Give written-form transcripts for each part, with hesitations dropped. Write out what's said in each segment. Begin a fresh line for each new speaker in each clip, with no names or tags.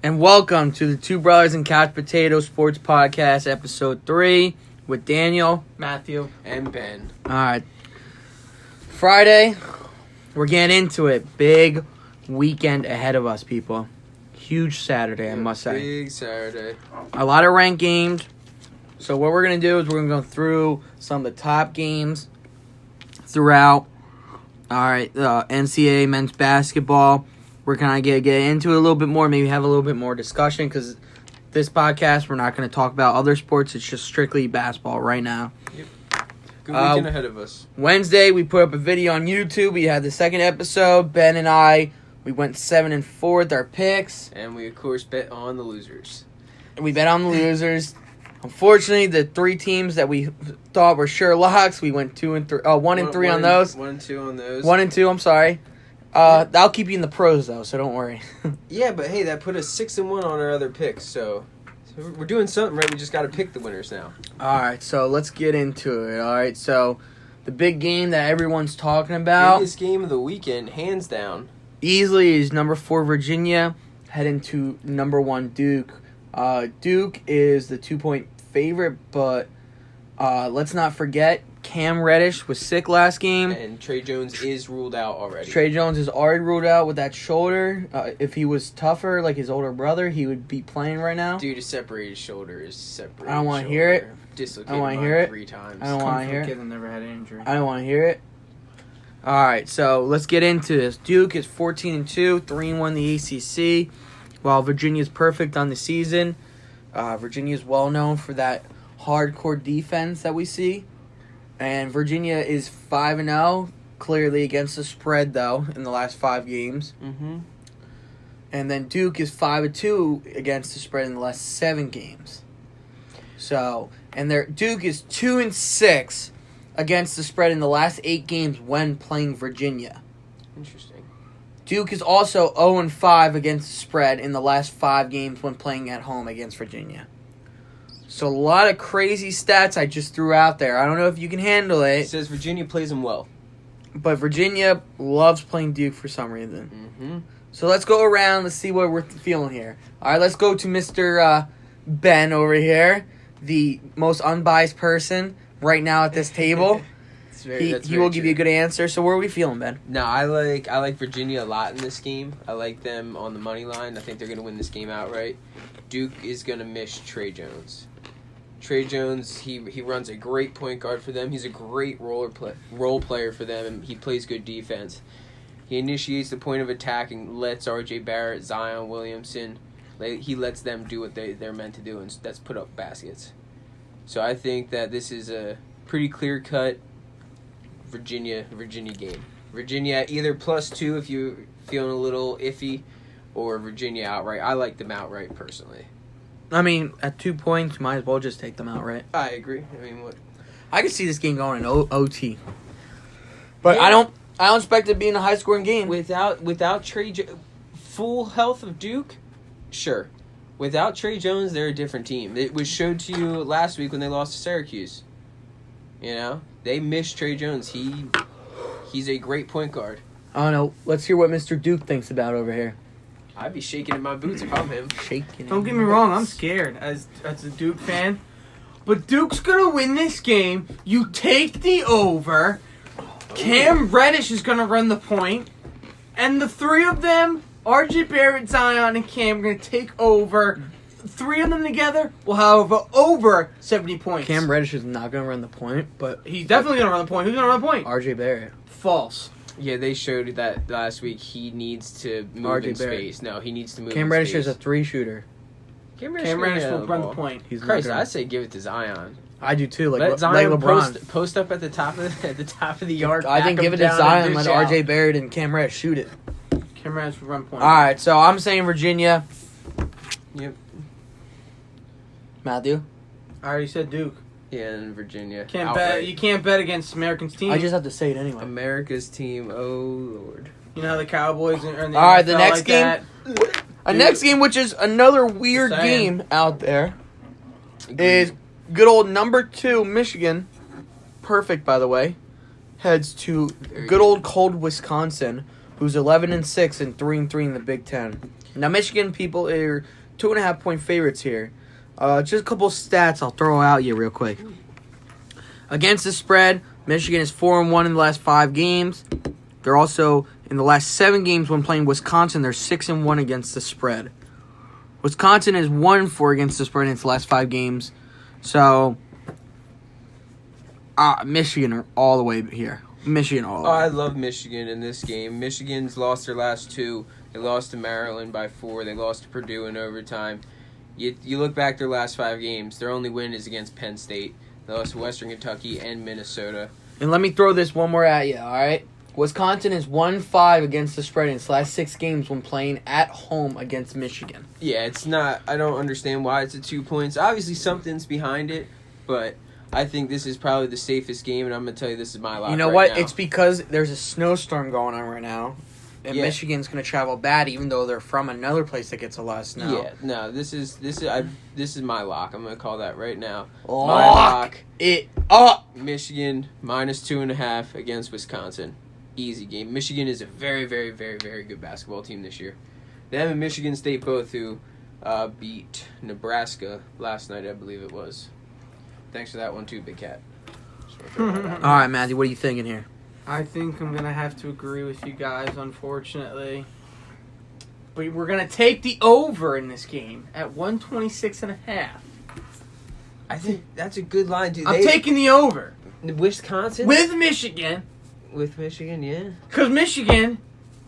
And welcome to the Two Brothers and Couch Potato Sports Podcast, Episode 3, with Daniel,
Matthew,
and Ben.
Alright. Friday, we're getting into it. Big weekend ahead of us, people. Huge Saturday, I must say.
Big Saturday.
A lot of ranked games. So what we're going to do is we're going to go through some of the top games throughout. Alright, NCAA men's basketball. We're going to get into it a little bit more, maybe have a little bit more discussion, because this podcast, we're not going to talk about other sports. It's just strictly basketball right now.
Yep. Good weekend ahead of us.
Wednesday, we put up a video on YouTube. We had the second episode. Ben and I, we went 7-4 with our picks.
And we, of course, bet on the losers.
We bet on the losers. Unfortunately, the three teams that we thought were sure locks, we went 1 and 3 on those.
1 and 2 on those.
1 and 2, I'm sorry. That'll keep you in the pros, though, so don't worry.
Yeah, but hey, that put us 6-1 on our other picks, so we're doing something right. We just got to pick the winners now.
All right, so let's get into it. All right, so the big game that everyone's talking about
Biggest game of the weekend, hands down.
easily is number 4 Virginia heading to number 1 Duke. Duke is the 2-point favorite, but let's not forget Cam Reddish was sick last game.
And Trey Jones is ruled out already.
Trey Jones is already ruled out with that shoulder. If he was tougher, like his older brother, he would be playing right now.
Due to separated shoulder is separated.
I don't want to hear it.
Dislocated
I don't wanna hear it.
3 times.
I don't want to hear
kid
it.
that never had an injury.
I don't want to hear it. All right, so let's get into this. Duke is 14-2, 3-1 the ACC, while Virginia's perfect on the season. Virginia's well known for that hardcore defense that we see. And Virginia is 5-0, clearly against the spread, though, in the last 5 games.
Mm-hmm.
And then Duke is 5-2 against the spread in the last 7 games. So, and Duke is 2-6 against the spread in the last 8 games when playing Virginia.
Interesting.
Duke is also 0-5 against the spread in the last 5 games when playing at home against Virginia. So a lot of crazy stats I just threw out there. I don't know if you can handle
It
it,
says Virginia plays them well.
but Virginia loves playing Duke for some reason.
Mm-hmm.
So let's go around. Let's see what we're feeling here. All right, let's go to Mr. Ben over here, the most unbiased person right now at this table. He will give you a good answer. So where are we feeling, Ben?
No, I like Virginia a lot in this game. I like them on the money line. I think they're going to win this game outright. Duke is going to miss Trey Jones. Trey Jones, he runs a great point guard for them. He's a great role player for them, and he plays good defense. He initiates the point of attack and lets R.J. Barrett, Zion Williamson, he lets them do what they're meant to do, and that's put up baskets. So I think that this is a pretty clear-cut Virginia game. Virginia either +2 if you're feeling a little iffy, or Virginia outright. I like them outright personally.
I mean, at 2 points, you might as well just take them out, right?
I agree. I mean, what?
I could see this game going in OT. But
Yeah.
I don't expect it being a high-scoring game.
Without full health of Duke, sure. Without Trey Jones, they're a different team. It was showed to you last week when they lost to Syracuse. You know, they missed Trey Jones. He's a great point guard.
I don't know. Let's hear what Mr. Duke thinks about over here.
I'd be shaking in my boots if I'm him.
Shaking.
Don't get me wrong, I'm scared as a Duke fan. But Duke's gonna win this game. You take the over. Cam Reddish is gonna run the point. And the 3 of them, RJ Barrett, Zion, and Cam, are gonna take over. 3 of them together will have over 70 points.
Cam Reddish is not going to run the point, but
He's definitely gonna run the point. Who's gonna run the point?
RJ Barrett.
False.
Yeah, they showed that last week. He needs to move
RJ
in
Barrett.
space. No, he needs to move
Cam
in
Reddish
space.
is a 3-shooter.
Cam
Cam Reddish
can
will
handle
run the
ball.
point.
He's
Christ,
not gonna,
I say give it to Zion.
I do too. Like,
Let
like
Zion
LeBron.
post up at the top of the yard.
I think
back
give
him
it to
down,
Zion.
and
Let
dish
RJ
out.
Barrett and Cam Reddish shoot it.
Cam Reddish will run point.
All right, so I'm saying Virginia.
Yep.
Matthew.
I already said Duke.
Yeah, and Virginia.
Can't
Outright.
bet. You can't bet against Americans team.
I just have to say it anyway.
America's team. Oh Lord.
You know how the Cowboys are in the
All right, the
NFL
next
like
game.
that?
A next game, which is another weird
Just saying.
game out there,
Agreed.
is good old number 2 Michigan. Perfect, by the way. Heads to
Very
good old cold Wisconsin, who's 11-6 and 3-3 in the Big Ten. Now, Michigan people are 2.5 point favorites here. Just a couple stats I'll throw out you real quick. Against the spread, Michigan is 4-1 in the last 5 games. They're also in the last 7 games when playing Wisconsin. They're 6-1 against the spread. Wisconsin is 1-4 against the spread in its last 5 games. So, Michigan all the way here. Michigan all the way.
I love Michigan in this game. Michigan's lost their last 2. They lost to Maryland by 4. They lost to Purdue in overtime. You look back their last 5 games. Their only win is against Penn State. They lost to Western Kentucky and Minnesota.
And let me throw this one more at you, all right? Wisconsin is 1-5 against the spread in its last 6 games when playing at home against Michigan.
Yeah, it's not. I don't understand why it's at 2 points. Obviously, something's behind it, but I think this is probably the safest game, and I'm going to tell you this is my lock.
You know
right
what?
now.
It's because there's a snowstorm going on right now. And
Yeah.
Michigan's going to travel bad, even though they're from another place that gets a lot of snow.
Yeah, no, this is my lock. I'm going to call that right now. My
Lock
lock.
it up.
Michigan minus 2.5 against Wisconsin. Easy game. Michigan is a very, very, very, very good basketball team this year. Them and Michigan State both who beat Nebraska last night, I believe it was. Thanks for that one too, Big Cat. Just wanna throw that out.
All right, Matthew, what are you thinking here?
I think I'm going to have to agree with you guys, unfortunately. But we're going to take the over in this game at 126.5.
I think that's a good line, dude.
I'm taking the over
Wisconsin
with Michigan
with Michigan, yeah.
because Michigan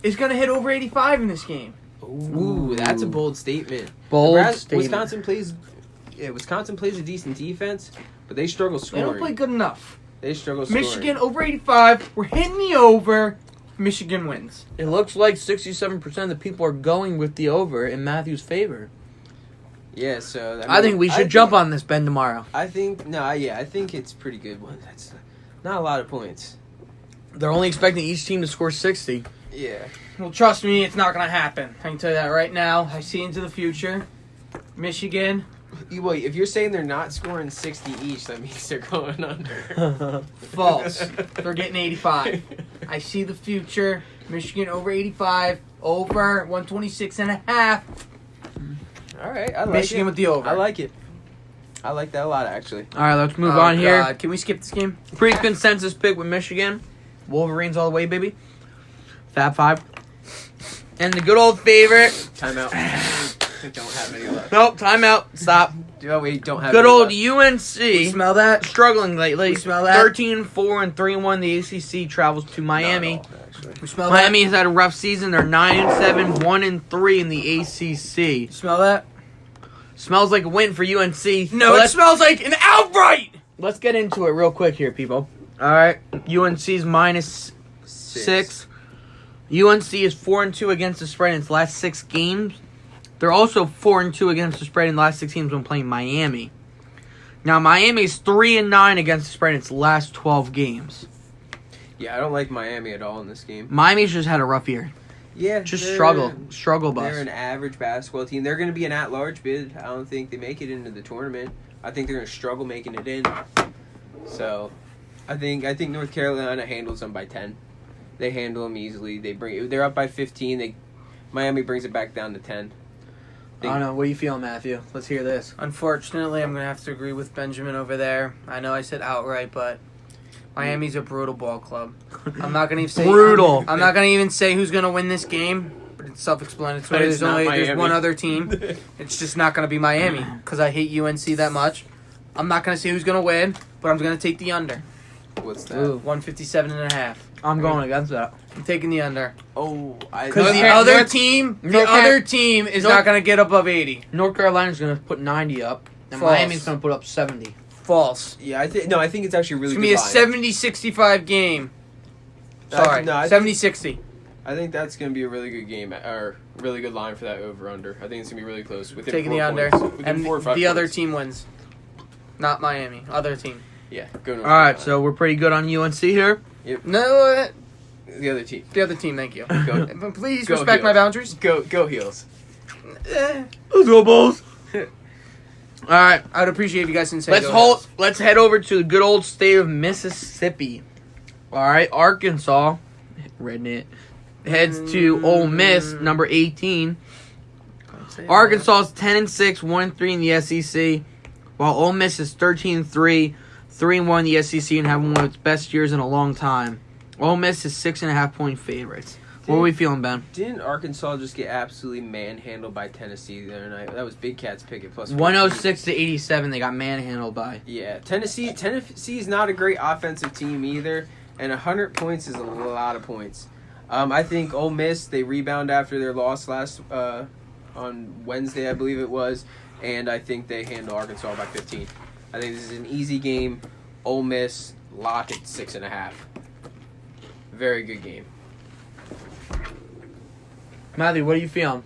is going to hit over 85 in this game.
Ooh, that's a bold statement.
Bold statement.
Wisconsin plays a decent defense, but they struggle
They
scoring.
don't play good enough.
They struggle scoring.
Michigan over 85. We're hitting the over. Michigan wins.
It looks like 67% of the people are going with the over in Matthew's favor.
Yeah, so
I think we should jump on this, Ben, tomorrow.
I think it's pretty good one. That's not a lot of points.
They're only expecting each team to score 60.
Yeah.
Well, trust me, it's not going to happen. I can tell you that right now. I see into the future. Michigan.
Wait, if you're saying they're not scoring 60 each, that means they're going under.
False. They're getting 85. I see the future. Michigan over 85. Over 126.5.
All right, I like
Michigan
it.
with the over.
I like it. I like that a lot, actually.
All right, let's move on here.
God. Can we skip this game?
Pretty consensus pick with Michigan. Wolverines all the way, baby. Fab 5. And the good old favorite.
Timeout. I don't have any left.
Nope, timeout. Stop.
Oh, wait, don't have
Good
any
old
left.
UNC.
Smell that?
Struggling lately.
We smell that?
13-4 and 3-1. The ACC travels to Miami.
Not at all, actually.
You smell
Miami has had a rough season. They're 9-7, 1-3 in the ACC.
that? Smell that?
Smells like a win for UNC.
No,
But
it smells like an outright.
let's get into it real quick here, people. All right, UNC's minus 6. UNC is 4-2 against the spread in its last 6 games. They're also 4-2 against the spread in the last 6 games when playing Miami. Now, Miami is 3-9 against the spread in its last 12 games.
Yeah, I don't like Miami at all in this game.
Miami's just had a rough year.
Yeah,
Just
they're-
struggle bus.
They're an average basketball team. They're going to be an at-large bid. I don't think they make it into the tournament. I think they're going to struggle making it in. So, I think North Carolina handles them by 10. They handle them easily. They're up by 15. Miami brings it back down to 10.
I don't know. What are you feeling, Matthew? Let's hear this.
Unfortunately, I'm going to have to agree with Benjamin over there. I know I said outright, but Miami's a brutal ball club. I'm not going to even say
Brutal.
I'm not going to even say who's going to win this game, but it's self-explanatory.
It's not
There's
Miami.
one other team. It's just not going to be Miami because I hate UNC that much. I'm not going to say who's going to win, but I'm going to take the under.
What's that?
Ooh.
157.5.
I'm going against that.
I'm taking the under
Oh,
because
North
the
Car-
other
North-
team,
North
the
Car-
other team is
North-
not going to get above 80.
North Carolina's going to put 90 up, and
False.
Miami's going to put up 70.
False.
Yeah, I think it's actually a really
It's going to
good
be a
line.
70-65 game.
I-
Sorry,
no, I think-
70-60.
I think that's going to be a really good game, or really good line for that over/under. I think it's going to be really close. Within
Taking
4
the under,
points. Within
and
4 or 5
the other
points.
team wins. Not Miami. Other team.
Yeah, go North
All right,
Carolina.
so we're pretty good on UNC here.
No,
The other team.
the other team. Thank you.
Go.
But please
Go
respect my
Heels.
boundaries.
Go Heels.
Let's go, Bulls. All right,
I would appreciate if you guys didn't say. go Heels.
Let's head over to the good old state of Mississippi. All right, Arkansas, heads to Ole Miss, number 18. Arkansas is 10-6, 1-3 in the SEC, while Ole Miss is 13-3, 3-1 in the SEC, and having one of its best years in a long time. Ole Miss is 6.5-point favorites. What are we feeling, Ben?
Didn't Arkansas just get absolutely manhandled by Tennessee the other night? That was Big Cat's pick at plus
106 to 87. They got manhandled by.
Yeah, Tennessee is not a great offensive team either, and 100 points is a lot of points. I think Ole Miss, they rebound after their loss last on Wednesday, I believe it was, and I think they handle Arkansas by 15. I think this is an easy game. Ole Miss, lock at 6.5. Very good game.
Matthew, what are you feeling?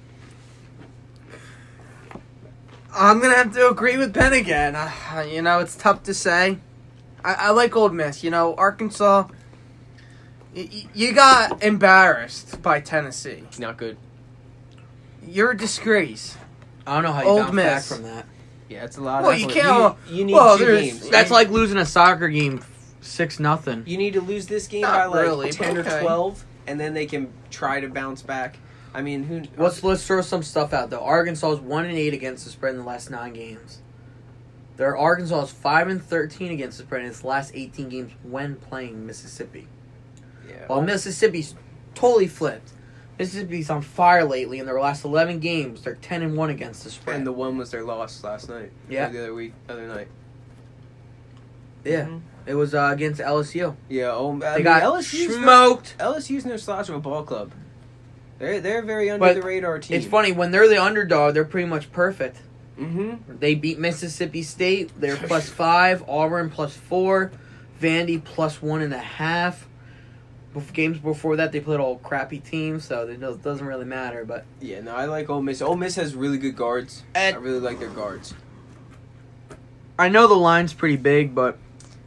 I'm going to have to agree with Ben again. It's tough to say. I like Ole Miss. Arkansas, you got embarrassed by Tennessee.
Not good.
You're a disgrace.
I don't know how you
Ole
bounce back
Miss.
from that.
Yeah, it's a lot
Well,
of
you
points.
can't-
You need
well,
two
there's-
games.
That's like losing a soccer game 6-0.
You need to lose this game
Not
by
really,
10
but
or
okay.
12, and then they can try to bounce back. I mean, who?
Let's throw some stuff out though. Arkansas is 1-8 against the spread in the last 9 games. Arkansas is 5-13 against the spread in its last 18 games when playing Mississippi.
Yeah.
While Mississippi's totally flipped. Mississippi's on fire lately. In their last 11 games, they're 10-1 against the spread.
And the one was their loss last night.
Yeah.
Or the other night.
Yeah,
Mhm.
it was against LSU.
Yeah.
They got smoked.
LSU's no slouch of a ball club. They're a very under
But
the radar team.
It's funny when they're the underdog. They're pretty much perfect.
Mm-hmm.
They beat Mississippi State. They're +5. Auburn +4. Vandy +1.5. Games before that, they played all crappy teams, so it doesn't really matter. But
Yeah. No, I like Ole Miss. Ole Miss has really good guards. I
And-
really like their guards.
I know the line's pretty big, but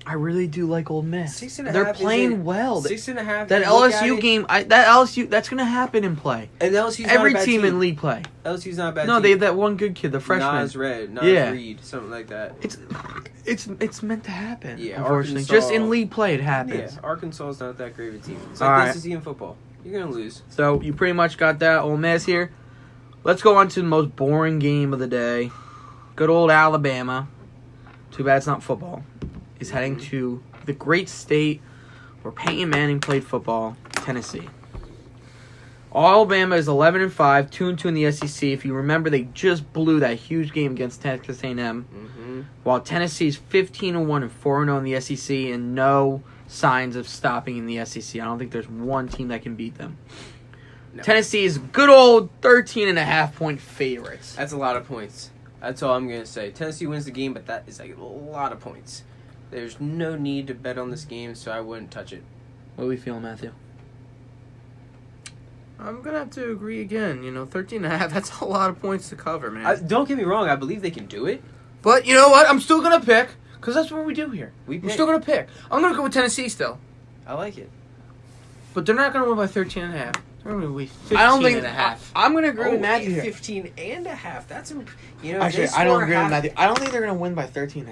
I really do like Ole Miss.
6.5
They're
is
playing
it.
well.
6.5.
That
you look at
LSU
it,
game, that's gonna happen in play.
and LSU's
Every
not a bad
team in league play.
LSU's not a bad
No,
team.
they have that one good kid, the freshman.
Nas
Yeah.
Reed, something like that.
It's meant to happen.
Yeah,
Unfortunately,
Arkansas-
just in league play, it
Yeah,
happens.
Arkansas is not that great of a team. It's
All
like
right.
the SEC in football. You're gonna lose.
So you pretty much got that Ole Miss here. Let's go on to the most boring game of the day. Good old Alabama. Too bad it's not football. Is heading to the great state where Peyton Manning played football, Tennessee. Alabama is 11-5, 2-2 in the SEC. If you remember, they just blew that huge game against Texas A&M.
Mm-hmm.
While Tennessee is 15-1 and 4-0 in the SEC, and no signs of stopping in the SEC. I don't think there's one team that can beat them.
No.
Tennessee is good old 13.5-point favorites.
That's a lot of points. That's all I'm gonna say. Tennessee wins the game, but that is a lot of points. There's no need to bet on this game, so I wouldn't touch it.
What are we feeling, Matthew?
I'm going to have to agree again. 13.5, that's a lot of points to cover, man.
Don't get me wrong. I believe they can do it.
But you know what? I'm still going to pick, because that's what we do here.
We
I'm
pick.
still going to pick. I'm going to go with Tennessee still.
I like it.
But they're not going to win by 13.5. They're going to win 15
I don't think.
and a half.
I'm going to agree with Matthew here.
15.5. That's
Actually, I don't agree with Matthew. I don't think they're going to win by 13.5.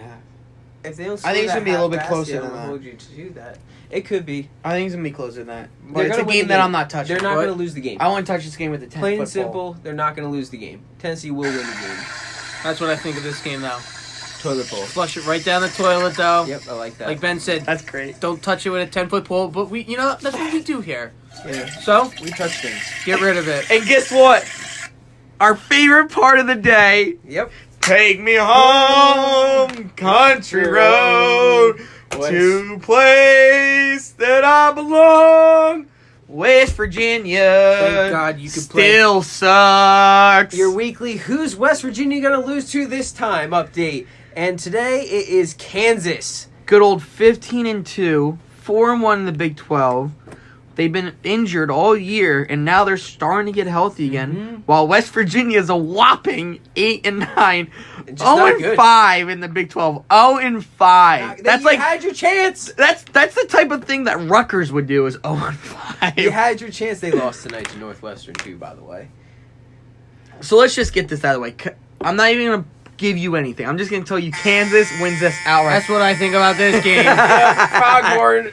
If they don't
I think it's
score
gonna be a little
that
bit
half
closer
basket,
than
I'm gonna
that.
hold you to do that. It could be.
I think it's going to be closer than that.
They're
But it's a
gonna win
game
the
that
game.
I'm not touching.
They're not
But
going to lose the game.
I want to touch this game with the 10
Plain
foot
and simple, they're not going to lose the game. Tennessee will win the game.
That's what I think of this game now.
Toilet bowl.
Flush it right down the toilet, though.
Yep, I like that.
Like Ben said,
That's great.
don't touch it with a 10-foot pole. But that's what we do here.
Yeah.
So,
We touch things.
get rid of it.
And guess what? Our favorite part of the day.
Yep.
Take me home, country road, to place that I belong. West Virginia.
Thank God you could play.
Still sucks.
Your weekly Who's West Virginia Gonna Lose To This Time update. And today it is Kansas.
Good old 15-2, 4-1 in the Big 12. They've been injured all year, and now they're starting to get healthy again.
Mhm.
While West Virginia is a whopping 8-9,
Just not good.
0-5 in the Big 12. 0-5. That's
you
like
had your chance.
that's the type of thing that Rutgers would do is 0-5.
You had your chance. They lost tonight to Northwestern too, by the way.
So let's just get this out of the way. I'm not even gonna give you anything. I'm just gonna tell you Kansas wins this outright.
That's what I think about this game.
Foghorn.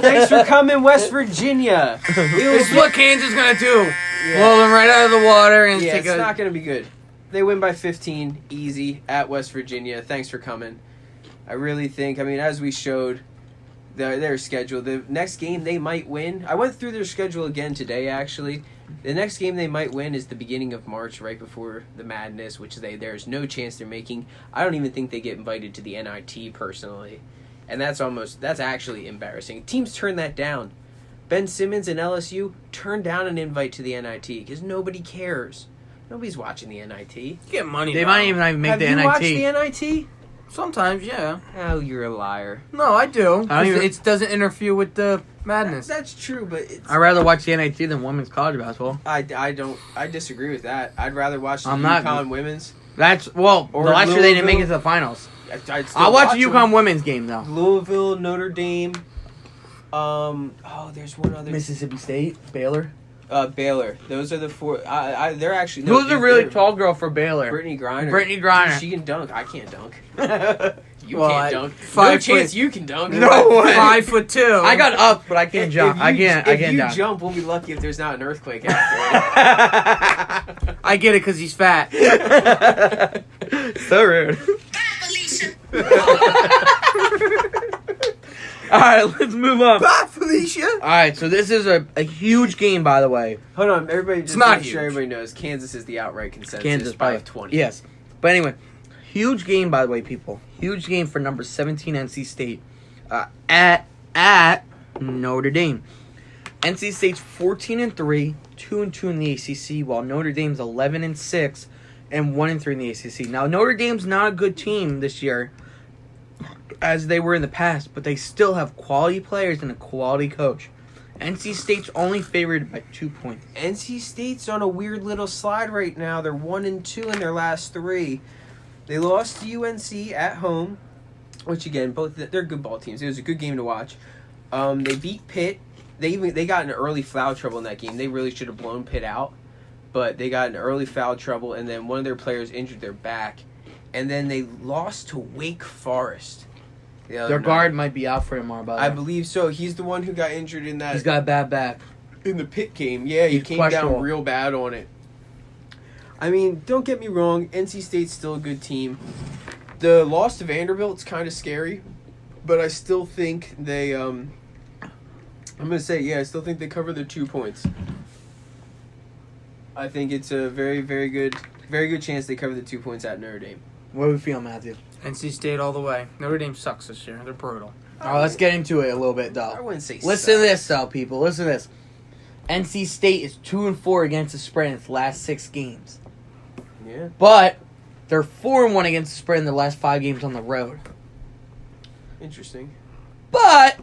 Thanks for coming, West Virginia.
This is what Kansas is going to do. Blow them right out of the water and
Yeah,
take
it's
a...
not going to be good. They win by 15, easy, at West Virginia. Thanks for coming. I really think, as we showed, their schedule, the next game they might win. I went through their schedule again today, actually. The next game they might win is the beginning of March, right before the Madness, which there's no chance they're making. I don't even think they get invited to the NIT, personally. And that's actually embarrassing. Teams turn that down. Ben Simmons and LSU turned down an invite to the NIT because nobody cares. Nobody's watching the NIT.
You get money.
They might even make the NIT.
Have you watched the NIT?
Sometimes, yeah.
Oh, you're a liar.
No, I do.
I don't even-
It doesn't interfere with the madness.
That's true, but
I'd rather watch the NIT than women's college basketball.
I disagree with that. I'd rather watch the
I'm not-
UConn women's.
Or last year they didn't make it to the finals.
I'd still
I'll watch the
them.
UConn women's game though.
Louisville, Notre Dame. There's one other.
Mississippi State, Baylor.
Baylor. Those are the four. They're actually.
Who's a really
they're-
tall girl for Baylor?
Brittany Griner.
Brittany Griner.
She can dunk. I can't dunk. You
Well,
can't dunk. No
5
chance
foot-
you can dunk.
No way.
5'2".
I got up, but I can't jump. I can't
If you
jump.
jump, we'll be lucky if there's not an earthquake after.
I get it because he's fat.
So rude. All right, let's move on.
Bye, Felicia.
All right, so this is a huge game, by the way.
Hold on, everybody. Just
not
make sure
huge.
everybody knows Kansas is the outright consensus
Kansas
by
by
20.
Yes, but anyway, huge game, by the way, people. Huge game for number 17 NC State at Notre Dame. NC State's 14-3, 2-2 in the ACC, while Notre Dame's 11-6 and 1-3 in the ACC. Now Notre Dame's not a good team this year, as they were in the past, but they still have quality players and a quality coach. NC State's only favored by 2 points.
NC State's on a weird little slide right now. They're 1-2 in their last 3. They lost to UNC at home, which again, they're good ball teams. It was a good game to watch. They beat Pitt. They got in early foul trouble in that game. They really should have blown Pitt out, but they got in early foul trouble, and then one of their players injured their back, and then they lost to Wake Forest. the other
Their
night.
guard might be out for tomorrow, by the
I
way.
believe so. He's the one who got injured in that
He's got a bad back.
in the Pitt game. Yeah, he
He's
came down
questionable.
real bad on it. I mean, don't get me wrong. NC State's still a good team. The loss to Vanderbilt's kind of scary, but I still think they. I'm gonna say I still think they cover the 2 points. I think it's a very, very good chance they cover the 2 points at Notre Dame.
What do we feel, Matthew?
NC State all the way. Notre Dame sucks this year. They're brutal.
All right, let's get into it a little bit,
I
though.
wouldn't say.
Listen to
suck.
this, though, people. Listen to this. NC State is 2-4 against the spread in its last 6 games,
Yeah.
but they're 4-1 against the spread in their last 5 games on the road.
Interesting.
But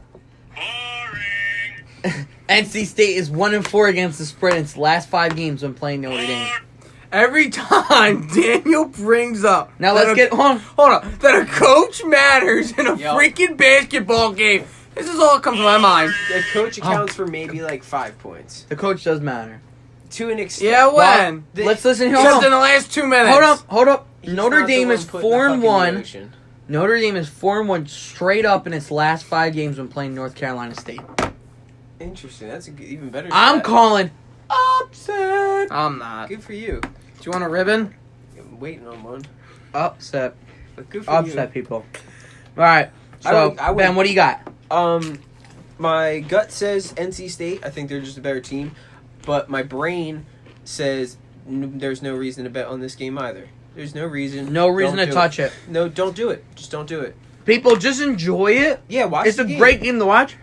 NC State is 1-4 against the spread in its last 5 games when playing Notre Dame.
Every time Daniel brings up
Now
that
let's get on.
hold on that a coach matters in a
Yo.
freaking basketball game. This is all that comes to my mind.
The coach accounts for maybe like 5 points
The coach does matter.
to an extent.
Yeah, when?
Let's listen here.
Just in the last 2 minutes.
Hold up.
He's
Notre
not the
Dame
one
is
putting the puck in the
4-1.
ocean.
Notre Dame is 4-1 straight up in its last 5 games when playing North Carolina State.
Interesting. That's even better.
I'm
stat.
calling upset.
I'm not. Do
Good for you.
you want a ribbon?
I'm waiting on one.
Upset.
But good for
Upset, people. All right.
I
So,
would-
Ben, what do you got?
you. My gut says NC State. I think they're just a better team. But my brain says there's no reason to bet on this game either. There's no reason.
No reason to touch it.
No, don't do it. Just don't do it.
People, just enjoy it.
Yeah, watch
It's
the
a
game.
great game to watch.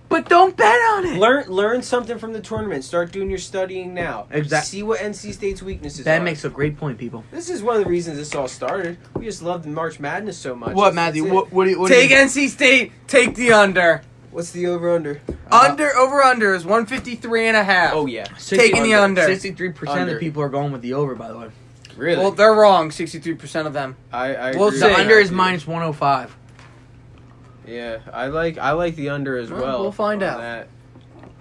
But don't bet on it.
Learn something from the tournament. Start doing your studying now. See what NC State's weaknesses
That
are.
makes a great point, people.
This is one of the reasons this all started. We just love the March Madness so much.
What,
That's
Matthew?
it.
What do you
Take NC State. Take the under.
What's the over/under?
Over/under is 153.5.
Oh yeah,
Taking the under.
63% of
Under.
the people are going with the over, by the way.
really?
Well, they're wrong. 63% of them.
I
we'll
agree
see.
with
The under is
that,
minus 105.
Yeah, I like the under as
Well,
well.
we'll find
on
out.
that.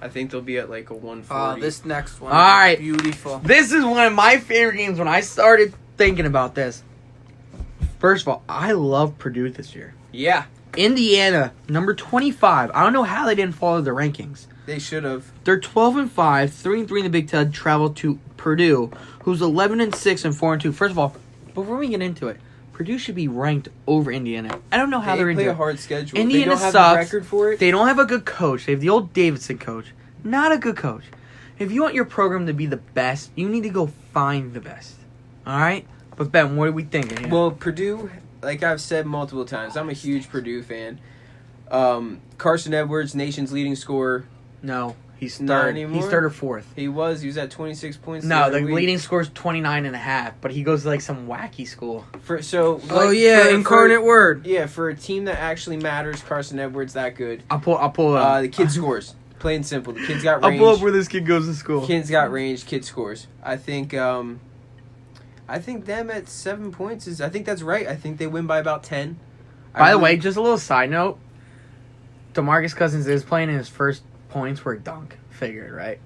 I think they'll be at like a 140.
This next one.
All right.
Beautiful.
This is one of my favorite games when I started thinking about this. First of all, I love Purdue this year.
Yeah,
Indiana, number 25. I don't know how they didn't follow the rankings.
They should have.
They're 12-5, 3-3 in the Big Ten. Travel to Purdue, who's 11-6 and 4-2. First of all, before we get into it, Purdue should be ranked over Indiana. I don't know how
They
they're
play
into
a
it.
hard schedule.
Indiana
they don't have
sucks.
a record for it.
They don't have a good coach. They have the old Davidson coach. Not a good coach. If you want your program to be the best, you need to go find the best. All right? But Ben, what are we thinking here?
Well, Purdue, like I've said multiple times, I'm a huge Purdue fan. Carson Edwards, nation's leading scorer.
no, he's
Not
third.
anymore?
He's third or fourth.
He was at 26 points.
No,
other
the
week.
leading score is 29.5, but he goes to like some wacky school.
Oh yeah, incarnate word.
Yeah, for a team that actually matters, Carson Edwards that good.
I'll pull up.
The kid scores. Plain and simple. The kid's got
I'll
range.
pull up where this kid goes to school.
Kid's got range. Kid scores. I think them at 7 points is. I think that's right. I think they win by about 10.
By the way, just a little side note. DeMarcus Cousins is playing, and his first points were dunk. Figured, right?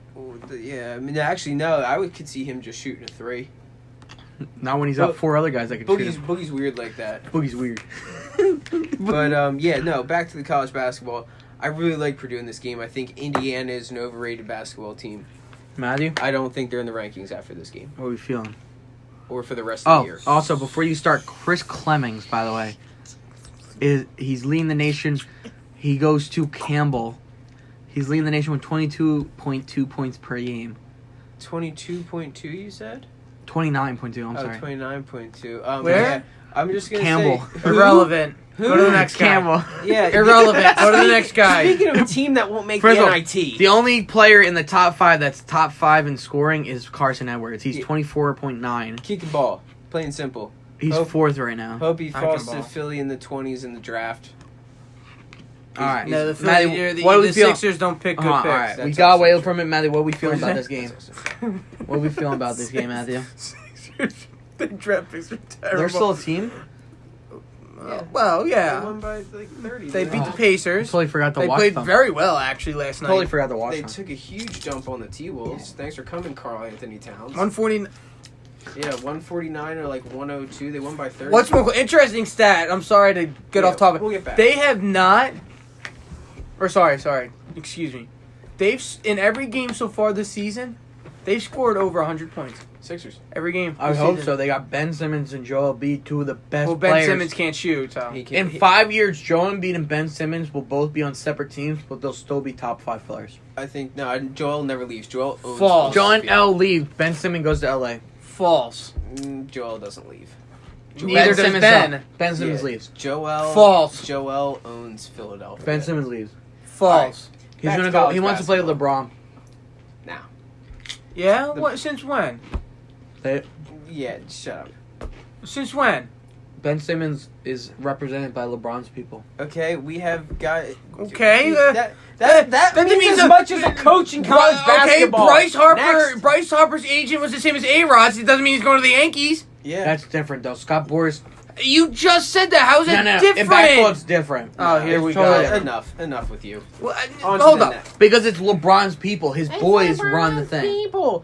Yeah, I mean, actually, no. Could see him just shooting a 3.
Not when he's got
But
4 other guys that can shoot.
Boogie's weird like that.
Boogie's weird.
But yeah, no. Back to the college basketball. I really like Purdue in this game. I think Indiana is an overrated basketball team.
Matthew,
I don't think they're in the rankings after this game
what are we feeling?
or for the rest of the
Oh,
year.
also, before you start, Chris Clemmings, by the way, he's leading the nation. He goes to Campbell. He's leading the nation with 22.2 points per game.
22.2, you said?
29.2, I'm sorry.
29.2.
Where?
Yeah, I'm just gonna
Campbell.
say who?
Irrelevant.
Who?
Go to the next guy.
Campbell.
Yeah,
Irrelevant. Go to the next guy.
Speaking of a team that won't make
First
the
of all,
NIT,
The only player in the top 5 that's top 5 in scoring is Carson Edwards. He's
Yeah.
24.9.
kick the ball. Plain and simple.
He's
Hope-
4th right now.
Hope he
I
falls
can
to
ball.
Philly in the 20s in the draft.
All right.
No, the,
Matty, what do we
the
feel?
Sixers don't pick good
All
picks.
right, we
That's
got
also
away
true.
from it, Matthew. What are we feeling
What
about
is
this game? What are we feeling about this game, Matthew?
The draft picks are terrible.
They're still a team?
Well,
They
yeah.
won by like 30.
They beat the
I
Pacers.
totally forgot to
They
watch
played
them.
very well actually last night.
Totally forgot to watch
They
them.
took a huge jump on the T-Wolves. Thanks for coming, Carl Anthony Towns.
140.
Yeah, 149 or like 102. They won by 30.
What's more interesting stat? I'm sorry to get
Yeah,
off topic.
we'll get back.
They have not. Or sorry. Excuse me. In every game so far this season, they've scored over 100 points
Sixers.
every game.
I
this
hope
season.
so. They got Ben Simmons and Joel Embiid, two of the best
Well, Ben
players.
Simmons can't shoot, so
He can,
In 5 years, Joel Embiid and Ben Simmons will both be on separate teams, but they'll still be top 5 players.
I think no. Joel never leaves. Joel owns
False.
John
Philadelphia.
L. leaves. Ben Simmons goes to L.A.
false.
Joel doesn't leave.
Neither
Ben
does
Simmons
Ben.
don't. Ben Simmons
Yeah.
leaves.
Joel.
False.
Joel owns Philadelphia.
Ben Simmons leaves.
False.
He's
Back
gonna
to
go.
college
He wants to play with
basketball.
LeBron.
Now.
Yeah.
The-
What? Since when?
Yeah. Shut up.
Since when?
Ben Simmons is represented by LeBron's people.
Okay, we have got.
Okay,
that
that
means
means
as
a-
much as a coach in college basketball.
Okay,
Next.
Bryce Harper's agent was the same as A-Rod's. It doesn't mean he's going to the Yankees.
Yeah.
That's different, though. Scott Boras.
You just said that. How is that
In
different?
basketball, it's different.
Oh, here we
Totally
go.
different.
Enough with you.
Well,
On to
hold
the
up.
next.
Because it's LeBron's people. His boys run the thing.
People.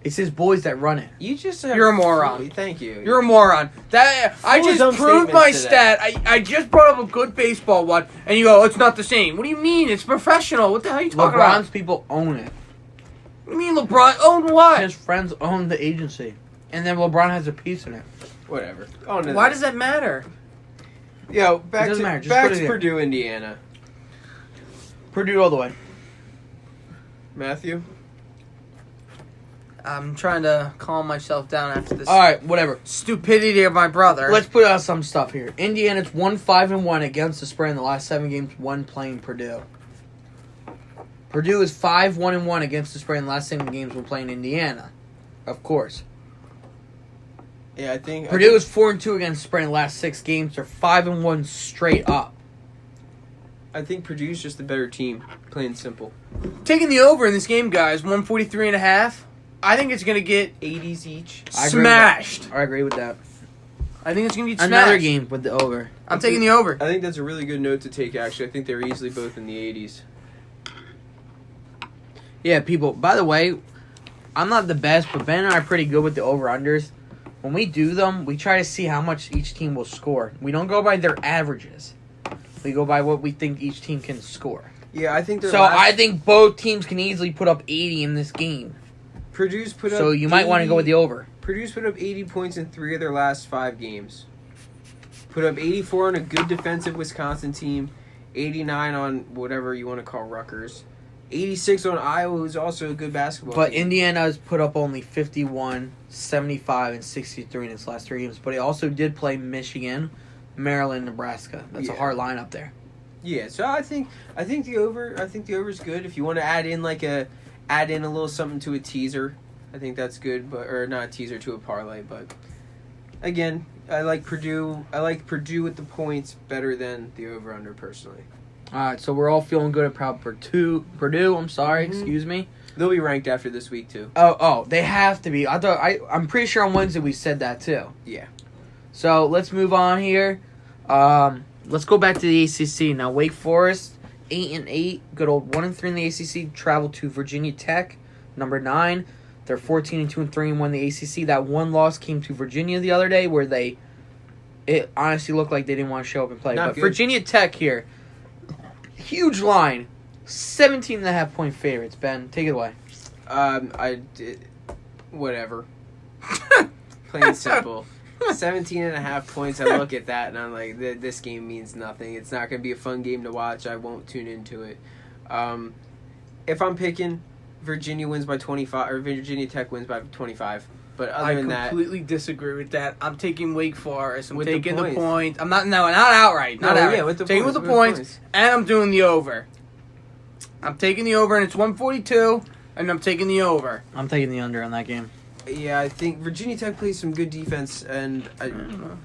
It's his boys that run it.
You just have
You're a moron.
Thank you.
You're a moron. I
Full of
just
dumb
proved my
statements
stat. I just brought up a good baseball one, and you go, "Oh, it's not the same." What do you mean? It's professional. What the hell are you talking
LeBron's
about?
people own it.
What do you mean LeBron owned what?
His friends own the agency. And then LeBron has a piece in it.
Whatever. On to
Why
the-
does that matter?
Yo, back
doesn't
to
matter, just
back
put it
to
here.
Purdue, Indiana.
Purdue all the way.
Matthew.
I'm trying to calm myself down after this
All right, whatever.
stupidity of my brother.
Let's put out some stuff here. Indiana's 1-5-1 against the spread in the last 7 games, one playing Purdue. Purdue is 5-1-1 against the spread in the last 7 games when playing Indiana. Of course.
Yeah, I think
Purdue is 4-2 against the spread in the last 6 games. They're 5-1 straight up.
I think Purdue's just a better team. Plain simple.
Taking the over in this game, guys, 143.5. I think it's gonna get
80s each.
I agree with
smashed.
I agree with that.
I think it's gonna get
Another
smashed.
game with the over.
I'm taking the over.
I think that's a really good note to take. Actually, I think they're easily both in the 80s.
Yeah, people. By the way, I'm not the best, but Ben and I are pretty good with the over-unders. When we do them, we try to see how much each team will score. We don't go by their averages. We go by what we think each team can score.
Yeah, I think they're.
So I think both teams can easily put up 80 in this game.
Purdue's put up.
So you might want to go with the over.
Purdue's put up 80 points in 3 of their last 5 games. Put up 84 on a good defensive Wisconsin team, 89 on whatever you want to call Rutgers, 86 on Iowa, who's also a good basketball
But
team.
Indiana has put up only 51, 75, and 63 in its last 3 games. But he also did play Michigan, Maryland, Nebraska. That's a
Yeah.
hard lineup there.
Yeah, so I think the over is good. If you want to add in a little something to a teaser, I think that's good. But or not a teaser to a parlay, but again, I like Purdue. I like Purdue with the points better than the over under personally.
All right, so we're all feeling good and proud for Purdue. I'm sorry, excuse me.
They'll be ranked after this week too.
Oh, they have to be. I'm pretty sure on Wednesday we said that too.
Yeah.
So let's move on here. Let's go back to the ACC now. Wake Forest, 8-8, good old 1-3 in the ACC. Traveled to Virginia Tech, number 9. They're 14-2 and 3 and won the ACC. That one loss came to Virginia the other day, where it honestly looked like they didn't want to show up and play.
Not
But
good.
Virginia Tech here, huge line, 17.5 point favorites. Ben, take it away.
I did whatever. Plain and simple. 17.5 points. I look at that and I'm like, this game means nothing. It's not going to be a fun game to watch. I won't tune into it. If I'm picking, Virginia wins by 25, or Virginia Tech wins by 25. But other
I
than that,
completely disagree with that. I'm taking Wake Forest. I'm
With the
taking the
points.
point. I'm not outright. Not
No,
outright.
yeah, with the
taking
points,
with the
with the
points,
points.
and I'm doing the over. I'm taking the over, and it's 142, and I'm taking the over.
I'm taking the under on that game.
yeah, I think Virginia Tech plays some good defense, and
I don't know.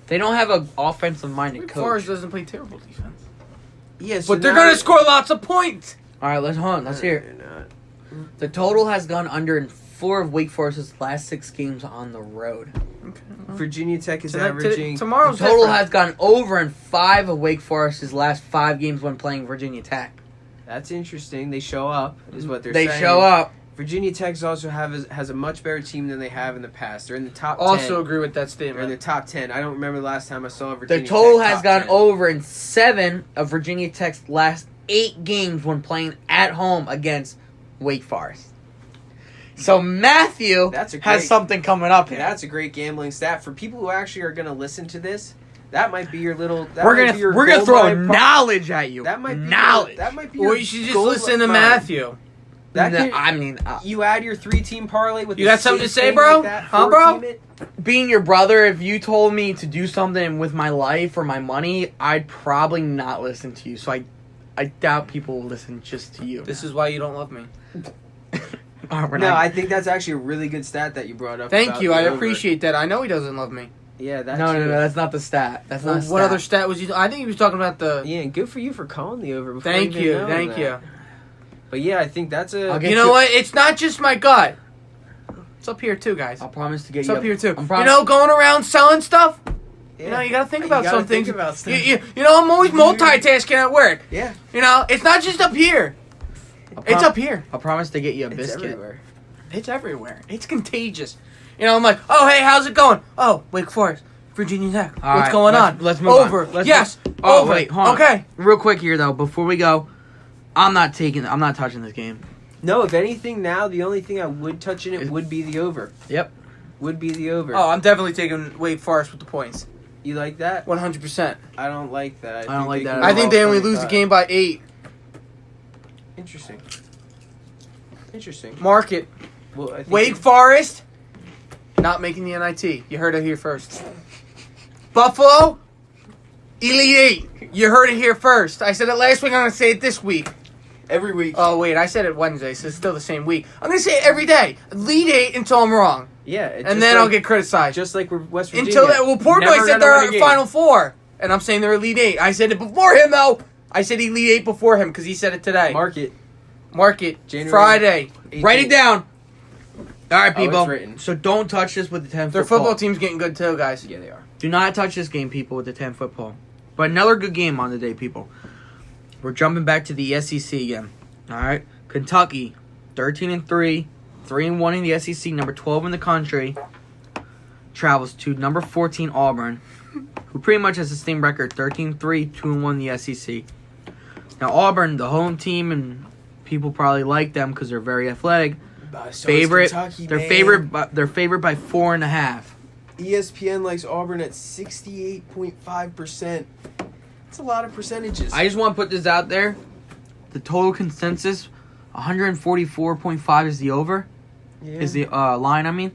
They don't have an offensive-minded
Wake
coach.
Forest doesn't play terrible defense,
so
but they're
now-
gonna score lots of points.
All right, let's hear it.
They're not.
The total has gone under in 4 of Wake Forest's last 6 games on the road.
Virginia Tech is
So that-
averaging.
The
tomorrow's
total
different.
has gone over in 5 of Wake Forest's last 5 games when playing Virginia Tech.
That's interesting. They show up, is what they're
They
saying.
show up.
Virginia Tech also has a much better team than they have in the past. They're in the top 10.
Also agree with that
They're in
statement.
the top 10. I don't remember the last time I saw
The
Virginia
total
Tech
has
top
gone
10.
over in 7 of Virginia Tech's last 8 games when playing at home against Wake Forest. So Matthew
That's a
has
great-
something coming up here.
That's a great gambling stat for people who actually are going to listen to this. That might be your little.
We're gonna throw
gold line pro-
knowledge at you.
That might be
knowledge.
That might be.
Or
your
you should just
gold
listen to
line.
Matthew.
That
No,
could-
I mean,
you add your 3-team parlay with.
You
the
got something to
same
say,
thing
bro?
like that,
Huh, bro?
4-team it.
being your brother, if you told me to do something with my life or my money, I'd probably not listen to you. So I doubt people will listen just to you.
This is why you don't love me.
We're
No,
not-
I think that's actually a really good stat that you brought up.
Thank
about
you.
the
I
over.
appreciate that. I know he doesn't love me.
Yeah, that's
no, that's not the stat. That's not. A
What
stat.
other stat was he? I think he was talking about the.
Yeah, and good for you for calling the over. Before
Thank
even
you.
knowing
Thank
that.
you.
But yeah, I think that's a.
I'll get
You know
you-
what? It's not just my gut. It's up here too, guys.
I'll promise to get
It's
you
up here too.
I'm
You know, going around selling stuff.
Yeah.
You know, you gotta think about
gotta
some
think
things.
about stuff.
You know, I'm always multitasking at work.
Yeah,
You know, it's not just up here. It's up here.
I'll promise to get you a
it's
biscuit.
everywhere.
It's everywhere. It's contagious. You know, I'm like, oh, hey, how's it going? Oh, Wake Forest, Virginia Tech.
All
What's
right,
going
let's-
on?
let's move on.
Over.
Let's
Yes.
Oh
over.
wait, hold on.
Okay.
Real quick here though, before we go, I'm not touching this game.
No, if anything, now the only thing I would touch in it would be the over.
Yep.
Would be the over.
Oh, I'm definitely taking Wake Forest with the points.
You like that?
100%.
I don't like that.
I don't like that
can
at
I think
go
they
up
only
on
lose the
top.
game by 8.
Interesting. Interesting.
Mark it.
Well, I think
Wake Forest, not making the NIT. You heard it here first. Buffalo, Elite 8. You heard it here first. I said it last week. I'm going to say it this week.
every week.
Oh, wait. I said it Wednesday, so it's still the same week. I'm going to say it every day. Elite 8 until I'm wrong.
Yeah, it's
And
just
then I'll
like-
get criticized.
just like we're West Virginia.
Until that, well, Portnoy
Never
said
gonna win a
they're
game.
Final Four. And I'm saying they're Elite 8. I said it before him, though. I said Elite 8 before him because he said it today.
Mark it.
Mark it.
January
Friday.
18th.
Write it down. All right,
Oh, it's
people.
written.
So don't touch this with the 10-foot
Their
pole.
football team's getting good, too, guys.
Yeah, they are.
Do not touch this game, people, with the 10-foot pole. But another good game on the day, people. We're jumping back to the SEC again. All right, Kentucky, 13-3, 3-1 in the SEC, number 12 in the country. Travels to number 14 Auburn, who pretty much has the same record, 13-3, 2-1 in the SEC. Now Auburn, the home team, and people probably like them because they're very athletic.
So is
Favorite.
Kentucky,
They're
man.
favored. They're favored by 4.5.
ESPN likes Auburn at 68.5%. That's a lot of percentages.
I just want to put this out there. The total consensus, 144.5 is the over.
Yeah.
Is the line? I mean,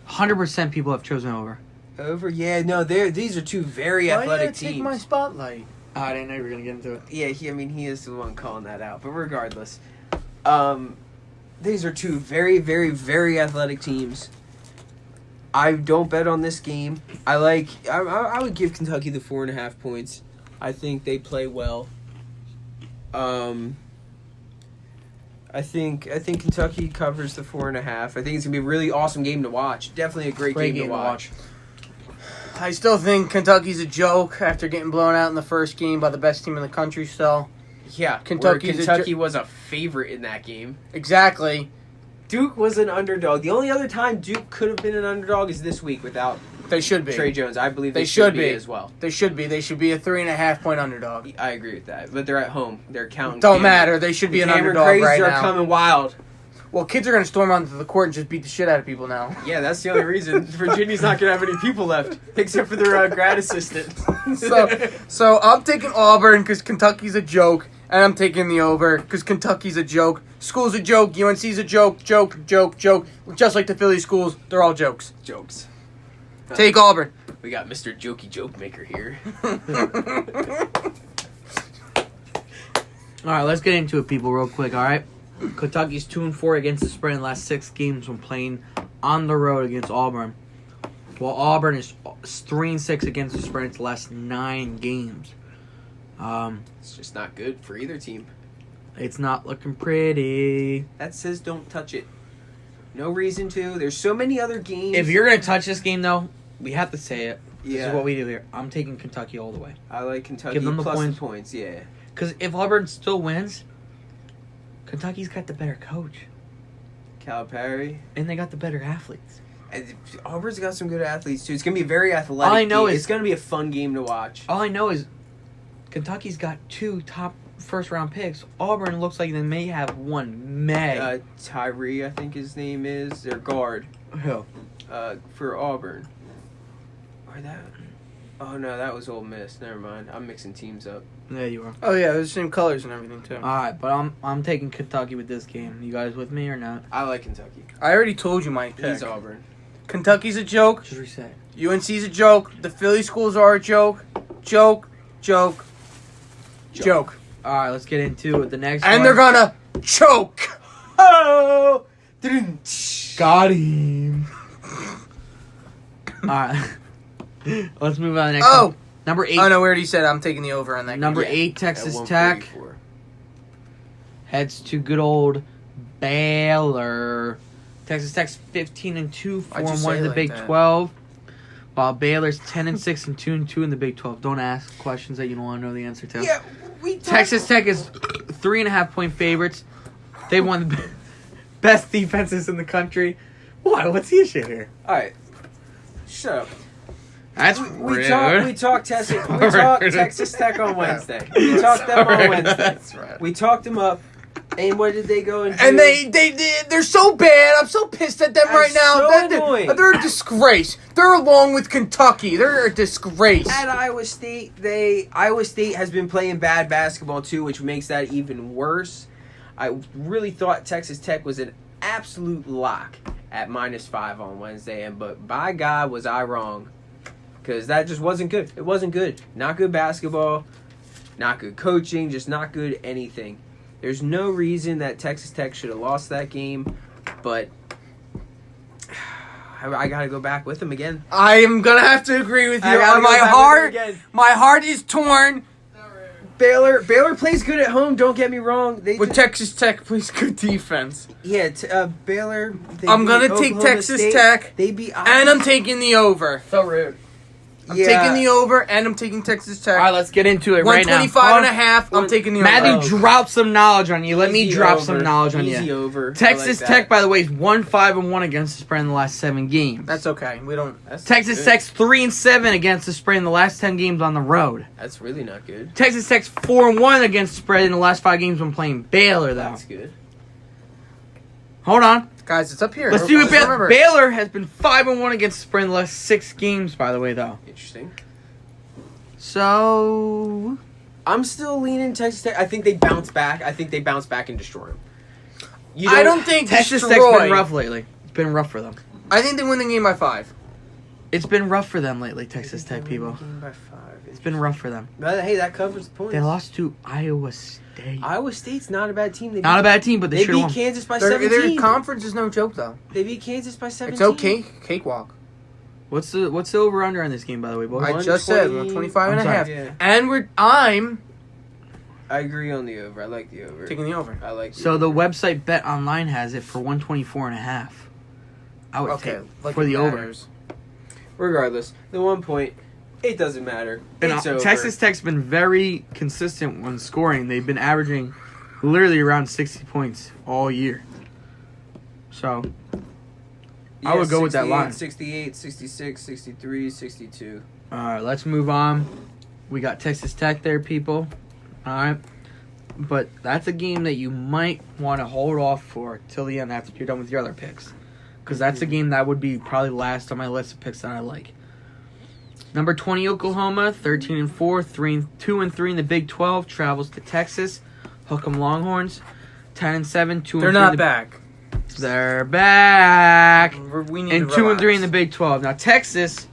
100% people have chosen over.
Over? Yeah, no, these are two very athletic teams.
Take my spotlight.
I didn't know you were gonna get into it.
Yeah, he is the one calling that out. But regardless, these are two very, very, very athletic teams. I don't bet on this game. I would give Kentucky the 4.5 points. I think they play well. I think Kentucky covers the 4.5. I think it's gonna be a really awesome game to watch. Definitely a great game to watch.
I still think Kentucky's a joke after getting blown out in the first game by the best team in the country still.
Yeah, Kentucky was a favorite in that game.
Exactly.
Duke was an underdog. The only other time Duke could have been an underdog is this week without
They should be.
Trey Jones. I believe
They
they should
should
be
be.
as well.
They should be. They should be a 3.5 point underdog.
I agree with that. But they're at home. They're counting.
Don't matter. They should be an
Cameron
underdog
Craze
right
are
now.
coming wild.
Well, kids are going to storm onto the court and just beat the shit out of people now.
Yeah, that's the only reason. Virginia's not going to have any people left, except for their grad assistant.
So I'm taking Auburn because Kentucky's a joke, and I'm taking the over because Kentucky's a joke. School's a joke. UNC's a joke. Joke. Just like the Philly schools, they're all jokes.
Jokes.
Take Auburn.
We got Mr. Jokey Joke Maker here.
All right, let's get into it, people, real quick. All right, Kentucky's 2-4 against the spread in the last 6 games when playing on the road against Auburn, while Auburn is 3-6 against the spread in its last 9 games.
It's just not good for either team.
It's not looking pretty.
That says don't touch it. No reason to. There's so many other games.
If you're gonna touch this game, though, we have to say it. This
Yeah.
is what we do here. I'm taking Kentucky all the way.
I like Kentucky
Give them the
plus
points.
the points, yeah.
Because if Auburn still wins, Kentucky's got the better coach.
Calipari.
And they got the better athletes.
And Auburn's got some good athletes, too. It's going to be a very athletic
All I know
game.
is-
It's going to be a fun game to watch.
All I know is Kentucky's got 2 top first-round picks. Auburn looks like they may have one.
Tyree, I think his name is. Their guard.
Who?
For Auburn. Or that... Oh, no, that was Ole Miss. Never mind. I'm mixing teams up.
There you are.
Oh yeah, they're the same colors and everything too.
All right, but I'm taking Kentucky with this game. You guys with me or not?
I like Kentucky.
I already told you my pick.
He's Auburn.
Kentucky's a joke.
Just reset.
UNC's a joke. The Philly schools are a joke. Joke.
All right, let's get into it. The next
And
one.
they're gonna choke.
Oh!
Got him. All right. Let's move on to the next
Oh!
one. Number 8.
Oh no, we already said I'm taking the over on that.
Number
game.
8, Texas Tech.
144.
Heads to good old Baylor. Texas Tech's 15-2,
Why'd you
4-1
say
in
it
the
like
Big
that?
12. While Baylor's 10-6 and 2-2 in the Big 12. Don't ask questions that you don't want to know the answer to.
Yeah, we talked-
Texas Tech is 3.5-point favorites. They won the best defenses in the country. Why? What's the issue here?
All right. Shut up.
That's
We
rude.
talked Texas Tech on Wednesday. We talked them on Wednesday.
That's right.
We talked them up. And what did they go and do?
And they're so bad. I'm so pissed at them
That's
right now.
so annoying.
They're a disgrace. They're along with Kentucky. They're a disgrace.
At Iowa State, Iowa State has been playing bad basketball too, which makes that even worse. I really thought Texas Tech was an absolute lock at -5 on Wednesday, but by God was I wrong. Because that just wasn't good. It wasn't good. Not good basketball, not good coaching, just not good anything. There's no reason that Texas Tech should have lost that game, but I got to go back with them again.
I am gonna have to agree with you.
I gotta go
My
back with
heart,
them again.
my heart is torn.
Baylor plays good at home. Don't get me wrong. They
With Texas Tech plays good defense,
Baylor. They
I'm
beat
gonna take
Oklahoma
Texas
State.
Tech,
They beat
and I'm taking the over.
so rude.
I'm taking the over, and I'm taking Texas Tech.
All right, let's get into it right now.
125 and a half. I'm taking the over.
Matthew, drop some knowledge on you. Let me drop some knowledge on
Easy
you.
over.
Texas Tech, by the way, is 1-5-1 against the spread in the last 7 games.
That's okay. We don't.
Texas Tech's 3-7 against the spread in the last 10 games on the road.
That's really not good.
Texas Tech's 4-1 against the spread in the last 5 games when playing Baylor, though.
That's good.
Hold on.
Guys, it's up here.
Let's see what
Just remember.
Baylor has been 5-1 against the spread in the last 6 games, by the way, though.
Interesting.
So,
I'm still leaning Texas Tech. I think they bounce back. I think they bounce back and destroy them.
I don't think
Texas
destroy.
Tech's been rough lately. It's been rough for them.
I think they win the game by 5.
It's been rough for them lately, Texas Tech people. It's been rough for them.
Hey, that covers the points.
They lost to Iowa State.
Iowa State's not a bad team. They
Not a bad team, but they
They
should have
beat
won.
Kansas by
Their
17.
conference is no joke, though.
They beat Kansas by 17.
It's okay. Cakewalk.
What's the over under on this game, by the way, boys?
I just said
120.
125 and a
I'm sorry.
half.
Yeah.
And I'm
I agree on the over. I like the over.
taking the over.
I like
So the website Bet Online has it for 124.5. I would
Okay.
take for the over.
Regardless, the 1 point, it doesn't matter.
And
It's over.
Texas Tech's been very consistent when scoring. They've been averaging literally around 60 points all year. So I would go with that line.
68, 66, 63, 62.
All right, let's move on. We got Texas Tech there, people. All right. But that's a game that you might want to hold off for till the end after you're done with your other picks. Because that's a game that would be probably last on my list of picks that I like. Number 20, Oklahoma, 13-4, 2-3 in the Big 12, travels to Texas. Hook 'em Longhorns, 10-7, 2-3.
They're not back.
They're back.
We need
And
to
2-3 in the
relax.
Big 12. Now Texas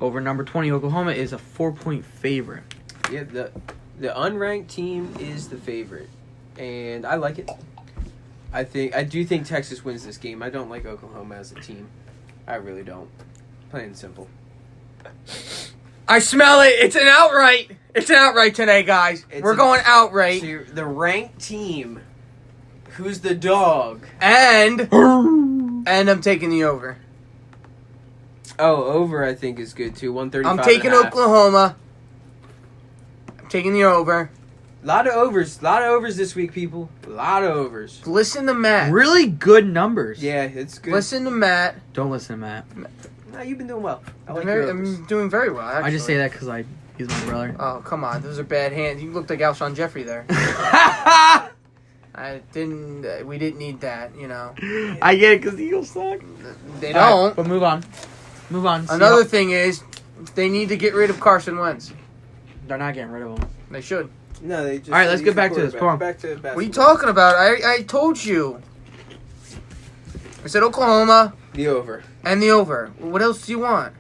over number 20 Oklahoma is a 4-point favorite.
Yeah, the unranked team is the favorite, and I like it. I do think Texas wins this game. I don't like Oklahoma as a team. I really don't. Plain and simple.
I smell it. It's an outright. It's an outright today, guys. We're going outright.
So the ranked team, who's the dog?
And I'm taking the over.
Oh, over I think is good too. 135.
I'm taking Oklahoma. I'm taking the over.
A lot of overs. A lot of overs this week, people. A lot of overs.
Listen to Matt.
Really good numbers.
Yeah, it's good.
Listen to Matt.
Don't listen to Matt.
Nah, you've been doing well. I like your overs.
I'm doing very well, actually.
I just say that because he's my brother.
Oh, come on. Those are bad hands. You looked like Alshon Jeffrey there. I didn't. We didn't need that, you know.
I get it because the Eagles suck.
They
All
don't.
right, but move on. Move on.
Another thing is, they need to get rid of Carson Wentz.
They're not getting rid of him.
They should.
No, they just.
All right, let's get back to this. Come on.
Back to basketball.
What are you talking about? I told you. I said Oklahoma
The over.
and the over. What else do you want?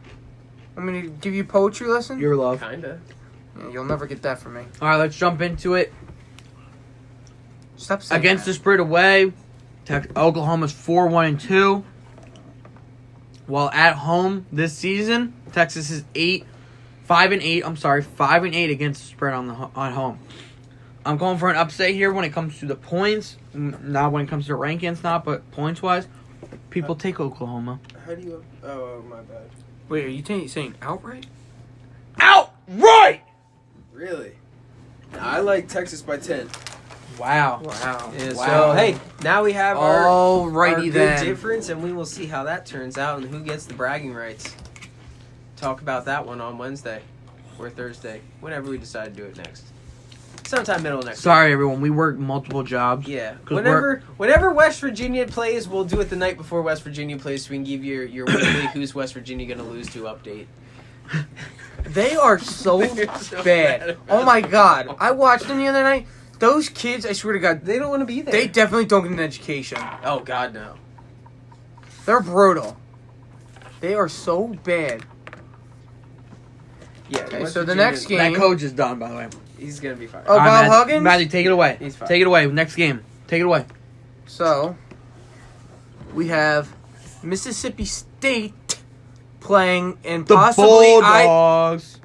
Want me to give you a poetry lesson?
Your love.
Kinda.
Yeah, you'll never get that from me.
All right, let's jump into it.
Stop saying
Against
that.
the spread away, Oklahoma's 4-1-2. While at home this season, Texas is 5-8. I'm sorry, 5-8 against the spread on home. I'm going for an upset here when it comes to the points. Not when it comes to rankings, but points wise. People take Oklahoma.
How do you? Oh, my bad.
Wait, are you saying outright?
Outright!
Really? I like Texas by 10.
Wow.
Wow.
Yeah,
Wow.
So hey, now we have our
Alrighty
good
then.
difference, and we will see how that turns out and who gets the bragging rights. Talk about that one on Wednesday or Thursday, whenever we decide to do it next. Sometime middle of next
Sorry, everyone. We work multiple jobs.
week. Yeah.
'Cause
Whenever West Virginia plays, we'll do it the night before West Virginia plays, so we can give your weekly who's West Virginia going to lose to update.
They are so
So
bad.
about
Oh my god. I watched them the other night. Those kids, I swear to God,
They don't want to be there.
they definitely don't get an education.
Oh God, no.
They're brutal. They are so bad.
Yeah.
Okay,
West
so the
Virginia-
next game-
That coach is done, by the way.
he's gonna be fired.
Oh, Bob
Matthew,
Huggins?
Matthew, take it away.
He's fine.
Take it away. Next game. Take it away.
So, we have Mississippi State playing and
The
possibly
Bulldogs.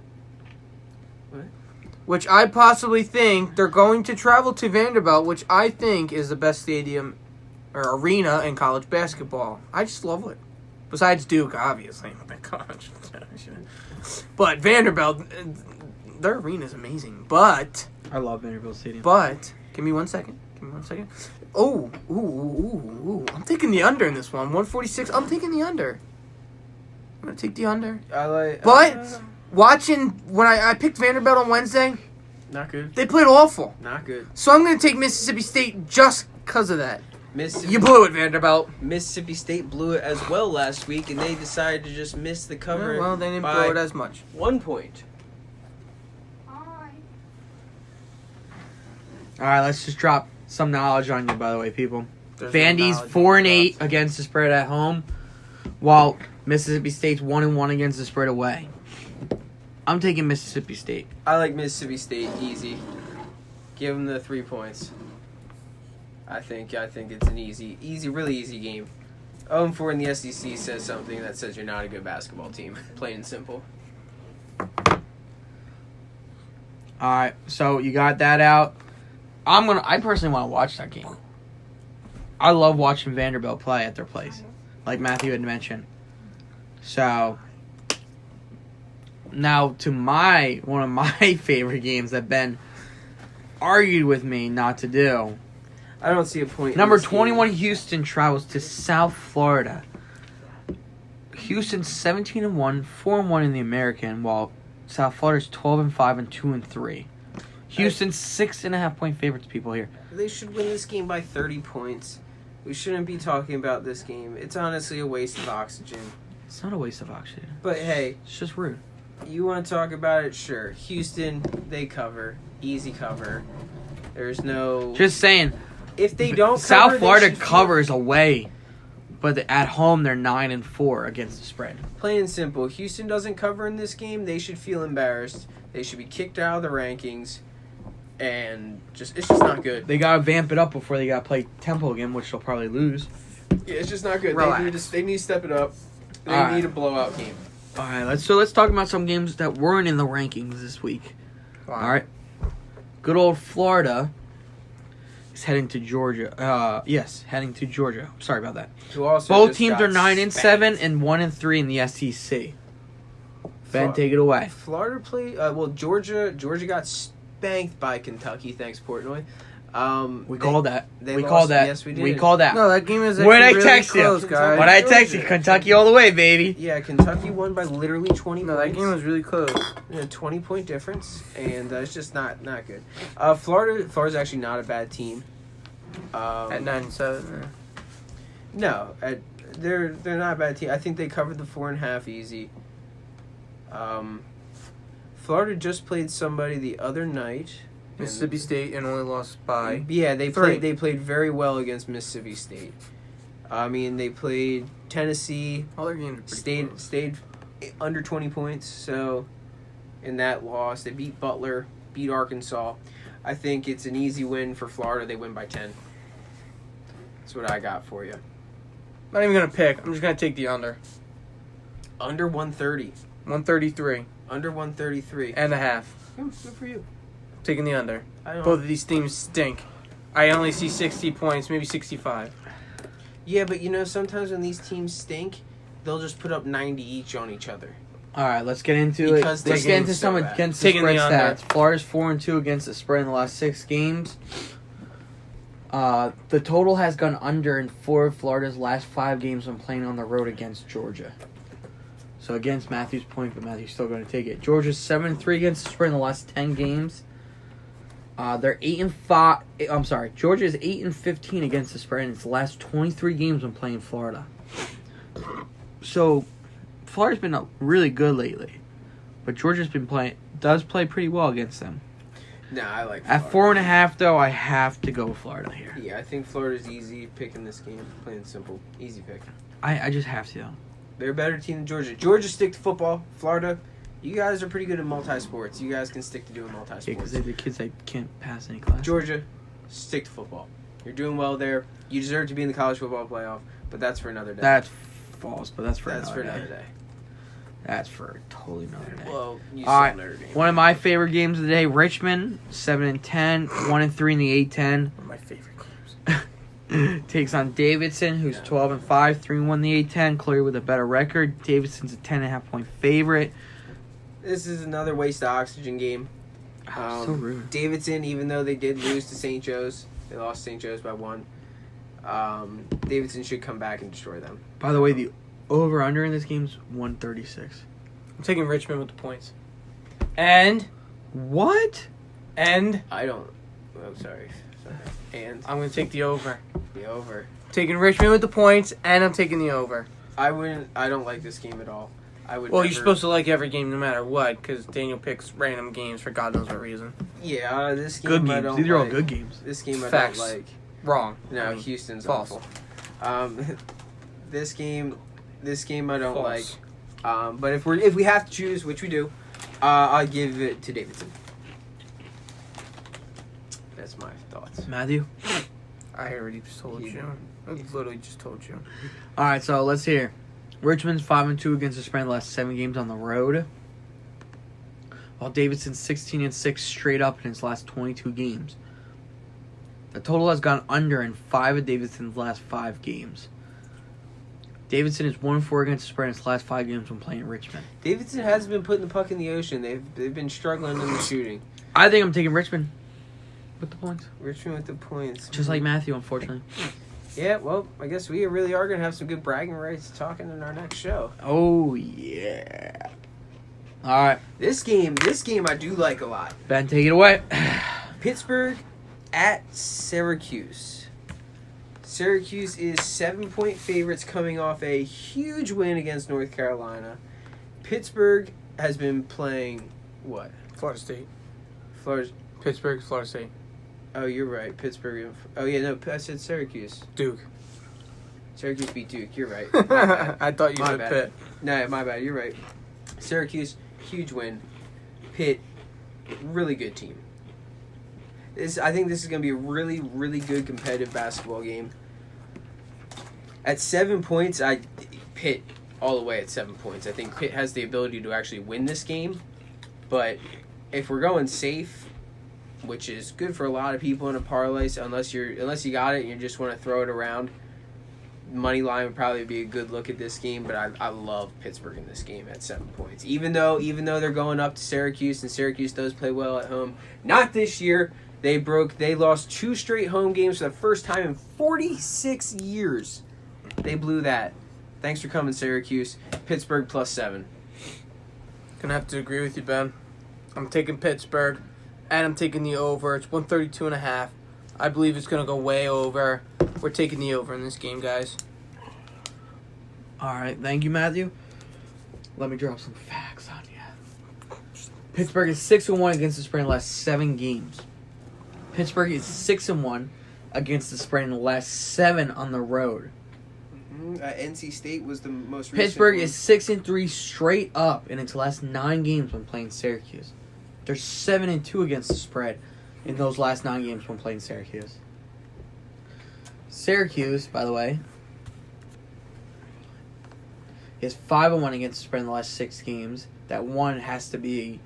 which I possibly think they're going to travel to Vanderbilt, which I think is the best stadium or arena in college basketball. I just love it. Besides Duke, obviously. Oh my gosh. But Vanderbilt, their arena is amazing. But
I love Vanderbilt Stadium.
give me 1 second. Oh, ooh. I'm taking the under in this one. 146. I'm taking the under. I'm gonna take the under.
I like.
But watching when I picked Vanderbilt on Wednesday,
not good.
they played awful.
Not good.
So I'm gonna take Mississippi State just because of that.
Mississippi,
You blew it, Vanderbilt.
Mississippi State blew it as well last week, and they decided to just miss the cover.
Well, they didn't
by
blow it as much.
1 point.
All right, let's just drop some knowledge on you, by the way, people.
There's no
Vandy's
knowledge
4-8
dropped.
against the spread at home, while Mississippi State's 1-1 against the spread away. I'm taking Mississippi State.
I like Mississippi State easy. Give them the 3 points. I think it's an really easy game. 0-4 in the SEC says something that says you're not a good basketball team. Plain and simple.
All right, so you got that out. I personally want to watch that game. I love watching Vanderbilt play at their place, like Matthew had mentioned. So now to one of my favorite games that Ben argued with me not to do.
I don't see a point.
Number
in this
21
game.
Houston travels to South Florida. Houston's 17-1, 4-1 in the American, while South Florida's 12-5 and 2-3. Houston's 6.5 point favorites. People here.
They should win this game by 30 points. We shouldn't be talking about this game. It's honestly a waste of oxygen.
It's not a waste of oxygen.
But hey,
It's just rude.
you want to talk about it? Sure. Houston, they cover. Easy cover. There's no...
Just saying.
if they don't cover,
South
they
Florida
should feel-
covers away, but at home they're 9-4 against the spread.
Plain and simple. Houston doesn't cover in this game. They should feel embarrassed. They should be kicked out of the rankings. And it's just not good.
They gotta vamp it up before they gotta play Temple again, which they'll probably lose.
Yeah, it's just not good.
Relax.
They need to step it up. They
All right.
need a blowout game.
All right, let's talk about some games that weren't in the rankings this week.
Wow.
All right, good old Florida is heading to Georgia. Heading to Georgia. Sorry about that.
Who also
Both
just
teams
got
are 9-7
spanked.
and 1-3 in the SEC. Ben,
Fla-
take it away.
Florida played. Georgia got spanked by Kentucky. Thanks, Portnoy.
We called that.
they
We
lost-
called that.
yes, we
We
did.
called that.
No, that game is
When I
actually really
text you.
close, guys.
When I
Georgia.
text you, Kentucky all the way, baby.
Yeah, Kentucky won by literally 20
No,
points.
that game was really close.
A 20-point difference, and it's just not good. Florida's actually not a bad team.
At 9-7.
No, they're not a bad team. I think they covered the 4.5 easy. Florida just played somebody the other night. and-
Mississippi State and only lost by.
Yeah, they
3.
played very well against Mississippi State. I mean, they played Tennessee,
All their games are pretty close.
stayed under 20 points. So, in that loss, they beat Butler, beat Arkansas. I think it's an easy win for Florida. They win by 10. That's what I got for you.
Not even gonna pick. I'm just gonna take the under.
Under 130.
133
Under 133.
and a half.
Good for you.
Taking the under.
I don't
Both of these teams stink. I only see 60 points, maybe 65.
Yeah, but sometimes when these teams stink, they'll just put up 90 each on each other.
All right, let's get into
Because
it. Let's
they
get
game
into
so
some
bad.
against the
Taking
spread
the under.
stats. Florida's 4-2 against the spread in the last 6 games. The total has gone under in 4 of Florida's last 5 games when playing on the road against Georgia. So against Matthew's point, but Matthew's still going to take it. Georgia's 7-3 against the spread in the last 10 games. They're 8-5. I'm sorry, Georgia's 8-15 against the spread in its last 23 games when playing Florida. So Florida's been really good lately, but Georgia's does play pretty well against them.
Nah, I like
At
Florida.
4.5, though, I have to go with Florida here.
Yeah, I think Florida's easy picking this game. Plain and simple. Easy pick.
I just have to.
They're a better team than Georgia. Georgia stick to football. Florida, you guys are pretty good at multi-sports. You guys can stick to doing
Yeah, because
multi-sports.
they're the kids that can't pass any class.
Georgia, stick to football. You're doing well there. You deserve to be in the college football playoff, but that's for another day.
That's false, but that's for
That's for
another
another
day.
day.
That's for totally another day.
Well, you
All
saw
right,
Notre Dame.
one of my favorite games of the day, Richmond, 7-10, 1-3 in the A-10.
One of my favorite games.
Takes on Davidson, who's 12-5, 3-1 in the A-10, clear with a better record. Davidson's a 10.5 point favorite.
This is another waste of oxygen game.
So rude.
Davidson, even though they did lose to St. Joe's, they lost St. Joe's by 1. Davidson should come back and destroy them.
By the way, the over-under in this game is 136.
I'm taking Richmond with the points. And
What?
I don't. Oh, sorry. And
I'm going to take the over.
the over.
Taking Richmond with the points, and I'm taking the over.
I don't like this game at all. I would.
Well,
never,
you're supposed to like every game no matter what, because Daniel picks random games for God knows what reason.
Yeah, this game
Good
I
games.
don't
These are all
like.
good games.
This game I
Facts.
don't like.
Wrong.
No,
I mean,
Houston's
false.
awful. This game I don't
False.
like. But if we have to choose, which we do, I'll give it to Davidson. That's my thoughts.
Matthew?
I already just told you. I literally just told you.
All right, so let's hear. Richmond's 5-2 against the spread in the last 7 games on the road, while Davidson's 16-6 straight up in his last 22 games. The total has gone under in 5 of Davidson's last 5 games. Davidson is 1-4 against the spread in his last 5 games when playing Richmond.
Davidson hasn't been putting the puck in the ocean. They've been struggling in the shooting.
I think I'm taking Richmond with the points.
Richmond with the points.
Just like Matthew, unfortunately.
Yeah, well, I guess we really are going to have some good bragging rights talking in our next show.
Oh, yeah. All right,
This game I do like a lot.
Ben, take it away.
Pittsburgh at Syracuse. Syracuse is 7-point favorites coming off a huge win against North Carolina. Pittsburgh has been playing what?
Florida State.
Florida.
Pittsburgh, Florida State.
Oh, you're right. Pittsburgh. Oh, yeah, no, I said Syracuse.
Duke.
Syracuse beat Duke. You're right. My bad.
I thought you
My
said
bad.
Pitt.
No, my bad. You're right. Syracuse, huge win. Pitt, really good team. I think this is going to be a really, really good competitive basketball game. At 7 points, Pitt all the way at 7 points. I think Pitt has the ability to actually win this game. But if we're going safe, which is good for a lot of people in a parlay, so unless you got it and you just want to throw it around, money line would probably be a good look at this game. But I love Pittsburgh in this game at 7 points. Even though they're going up to Syracuse and Syracuse does play well at home, not this year. They lost 2 straight home games for the first time in 46 years. They blew that. Thanks for coming, Syracuse. Pittsburgh +7.
Gonna have to agree with you, Ben. I'm taking Pittsburgh, and I'm taking the over. It's 132.5. I believe it's gonna go way over. We're taking the over in this game, guys.
All right, thank you, Matthew. Let me drop some facts on you. Pittsburgh is 6-1 against the spread in the last 7 games. Pittsburgh is 6-1 against the spread in the last 7 on the road.
NC State was the most recent
Pittsburgh
one.
is 6-3 straight up in its last 9 games when playing Syracuse. They're 7-2 against the spread in those last 9 games when playing Syracuse. Syracuse, by the way, is 5-1 against the spread in the last 6 games. That one has to be,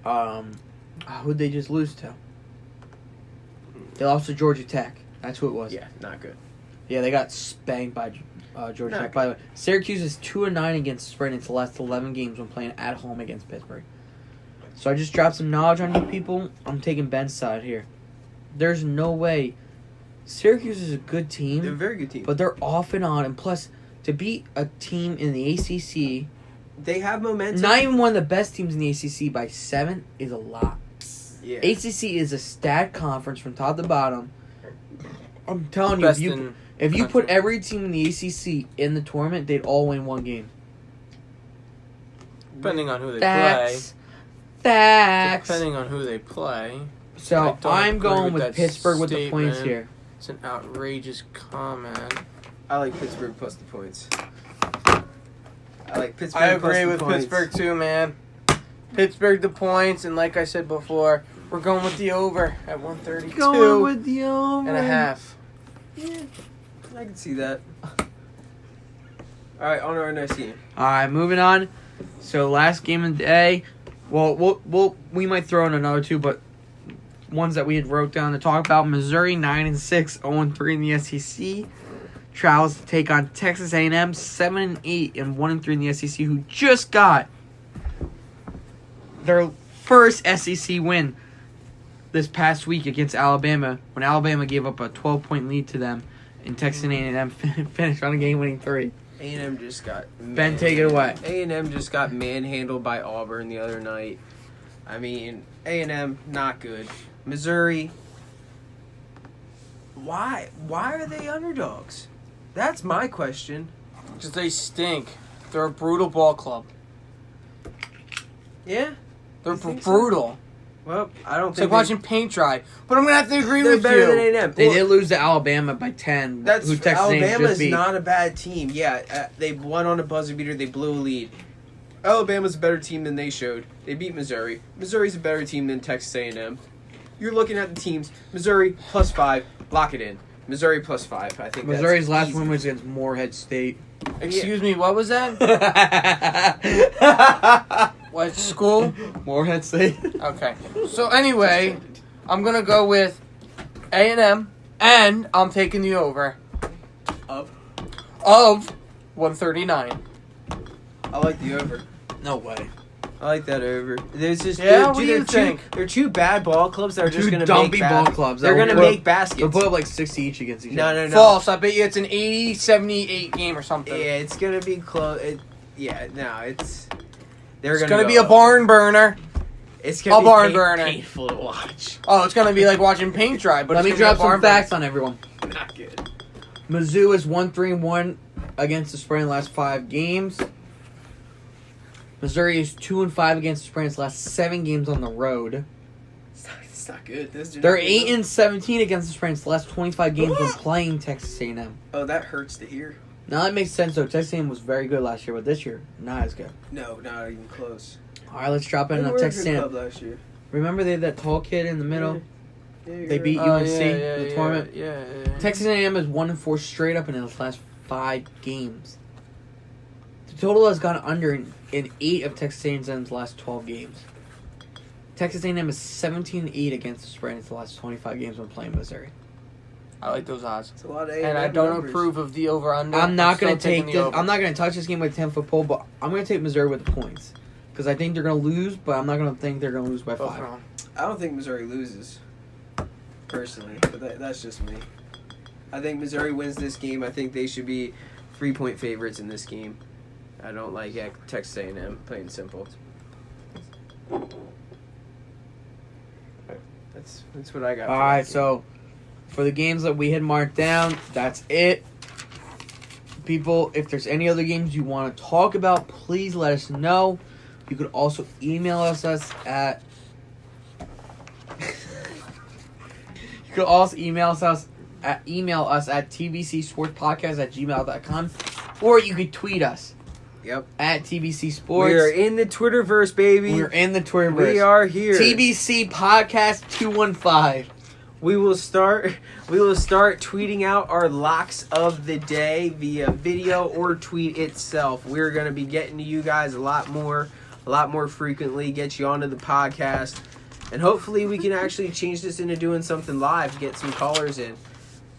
who'd they just lose to? They lost to Georgia Tech. That's who it was.
Yeah, not good.
Yeah, they got spanked by Georgia Tech. By the way, Syracuse is 2-9 against the spread in its last 11 games when playing at home against Pittsburgh. So I just dropped some knowledge on you people. I'm taking Ben's side here. There's no way. Syracuse is a good team.
They're a very good team.
But they're off and on. And plus, to beat a team in the ACC,
they have momentum.
not even one of the best teams in the ACC by 7 is a lot.
Yeah.
ACC is a stat conference from top to bottom. I'm telling you,
Best
if you put every team in the ACC in the tournament, they'd all win one game.
Depending on who they
Facts.
play.
Facts.
Depending on who they play. I
So
don't
I'm
agree
going
with
with
that
Pittsburgh with the points
statement.
here.
It's an outrageous comment.
I like Pittsburgh plus the points. I like Pittsburgh
I
plus
agree
the
with
points.
Pittsburgh too, man. Pittsburgh the points, and like I said before, we're going with the over at 132
Going with the over.
and a half.
Yeah, I can see that. All right, on to our next game.
All right, moving on. So last game of the day. Well, we might throw in another 2, but ones that we had wrote down to talk about. Missouri 9-6, 0-3 in the SEC. Travels to take on Texas A&M 7-8 and 1-3 in the SEC, who just got their first SEC win this past week against Alabama when Alabama gave up a 12-point lead to them and Texas A&M finished on a game-winning 3.
A&M just got
Ben, take it away.
A&M just got manhandled by Auburn the other night. I mean, A&M not good. Missouri. Why are they underdogs? That's my question.
Because they stink. They're a brutal ball club.
Yeah.
They're
You think so?
brutal.
Well, I don't
It's
think
like watching paint dry. But I'm going to have to agree
they're
with
better than
you.
A&M.
They
Well,
did lose to Alabama by 10.
That's
who Texas A&M
Alabama's
just beat.
not a bad team. Yeah, they won on a buzzer beater. They blew a lead. Alabama's a better team than they showed. They beat Missouri. Missouri's a better team than Texas A&M. You're looking at the teams. Missouri +5. Lock it in. Missouri +5. I think
Missouri's
that's
last
easy.
win was against Morehead State.
Excuse me, what was that? What school?
Morehead State.
Okay. So anyway, I'm going to go with A&M, and I'm taking the over
Of?
139.
I like the over.
No way.
I like that over. There's just
Yeah, what do you think?
They're two bad ball clubs that are just
Two
going to
dumpy
make
ball clubs.
They're going to
They'll
make
put
baskets.
up like 60 each against each
No,
other.
no, no.
False. I bet you it's an 80-78 game or something.
Yeah, it's going to be close. It's. They're
It's
gonna
going to
go
be a barn burner.
It's gonna
a
be
barn burner.
painful to watch.
Oh, it's going to be like watching paint dry. But
Let me
it's gonna
drop
be a barn
some facts on everyone.
Not good.
Mizzou is 1-3-1 against the spread in the last 5 games. Missouri is 2-5 against the spread in its last 7 games on the road.
It's not good.
They're 8-17 against the spread in its last 25 games when playing Texas A&M.
Oh, that hurts to hear.
Now that makes sense though. Texas A&M was very good last year, but this year not as good.
No, not even close.
All right, let's drop in
They
on
were a
Texas
good
A&M.
club last year.
Remember they had that tall kid in the middle.
Yeah,
They beat
Oh,
UNC
yeah,
in the tournament.
Yeah.
Texas A&M is 1-4 straight up in its last 5 games. The total has gone under in 8 of Texas A&M's last 12 games. Texas A&M is 17-8 against the spread in its last 25 games when playing Missouri.
I like those odds.
It's a lot of
And I don't approve of the over-under.
I'm not going to take
the
this.
over.
I'm not going to touch this game with a 10-foot pole, but I'm going to take Missouri with the points because I think they're going to lose, but I'm not going to think they're going to lose by
Both
5.
wrong.
I don't think Missouri loses, personally, but that's just me. I think Missouri wins this game. I think they should be 3-point favorites in this game. I don't like Texas A&M, plain and simple. That's what I got.
All right, so for the games that we had marked down, that's it. People, if there's any other games you want to talk about, please let us know. You could also email us at. You could also email us at tbcsportspodcast@gmail.com, or you could tweet us.
Yep.
At TBC Sports.
We are in the Twitterverse, baby.
We're in the Twitterverse.
We are here.
TBC Podcast 215.
We will start tweeting out our locks of the day via video or tweet itself. We're going to be getting to you guys a lot more frequently, get you onto the podcast, and hopefully we can actually change this into doing something live, get some callers in.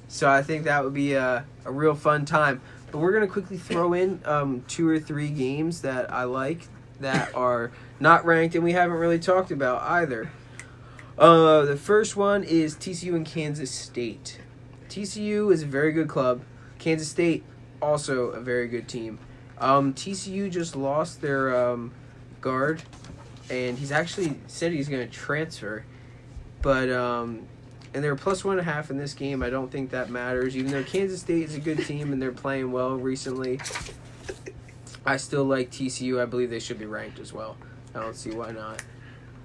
So I think that would be a real fun time. But we're going to quickly throw in 2 or 3 games that I like that are not ranked and we haven't really talked about either. The first one is TCU and Kansas State. TCU is a very good club. Kansas State, also a very good team. TCU just lost their guard, and he's actually said he's going to transfer. But and they're +1.5 in this game. I don't think that matters. Even though Kansas State is a good team and they're playing well recently, I still like TCU. I believe they should be ranked as well. I don't see why not.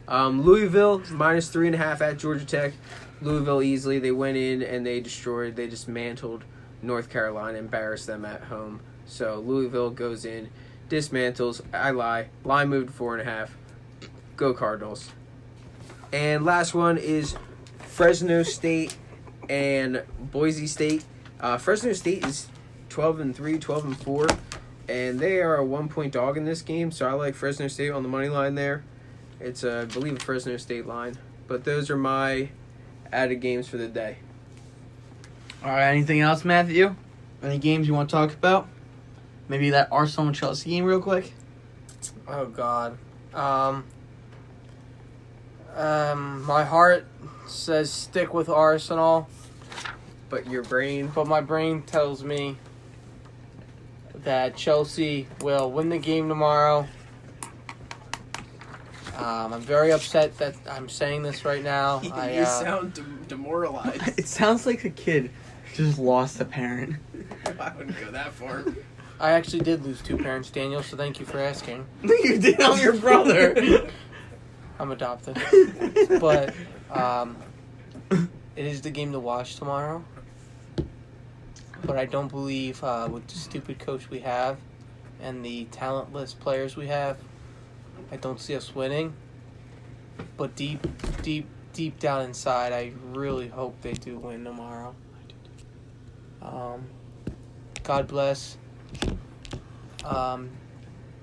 Louisville, -3.5 at Georgia Tech. Louisville easily. They went in and they dismantled North Carolina, embarrassed them at home. So Louisville goes in, dismantles. I lie. Line moved 4.5. Go Cardinals. And last one is Fresno State and Boise State. Fresno State is 12-3, 12-4, and they are a 1-point dog in this game. So I like Fresno State on the money line there. It's, I believe, a Fresno State line. But those are my added games for the day.
All right, anything else, Matthew? Any games you want to talk about? Maybe that Arsenal and Chelsea game real quick?
Oh, God. My heart says stick with Arsenal,
But your brain.
but my brain tells me that Chelsea will win the game tomorrow. I'm very upset that I'm saying this right now.
You sound demoralized.
It sounds like a kid just lost a parent.
I wouldn't go that far.
I actually did lose 2 parents, Daniel, so thank you for asking.
You did on your brother.
I'm adopted. But it is the game to watch tomorrow. But I don't believe with the stupid coach we have and the talentless players we have, I don't see us winning. But deep down inside, I really hope they do win tomorrow. God bless.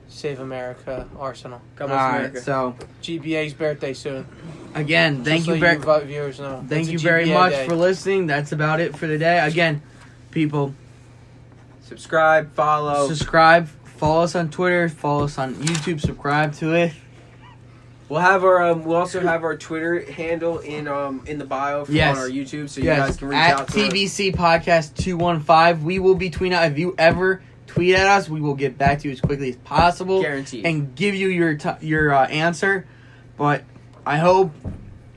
Save America, Arsenal.
God
All
bless
right,
America.
so
GBA's birthday soon.
again, thank
Just
you
so
very
viewers know.
thank
It's a
you very
GBA
much
day.
for listening. That's about it for today. Again, people,
Subscribe, follow.
subscribe, follow us on Twitter, follow us on YouTube, subscribe to it.
We'll have our we'll also have our Twitter handle in the bio
Yes.
on our YouTube, so you
Yes,
guys can reach
at
out to us.
TBC Podcast 215. We will be tweeting out. If you ever tweet at us, we will get back to you as quickly as possible
Guaranteed.
and give you your answer. But I hope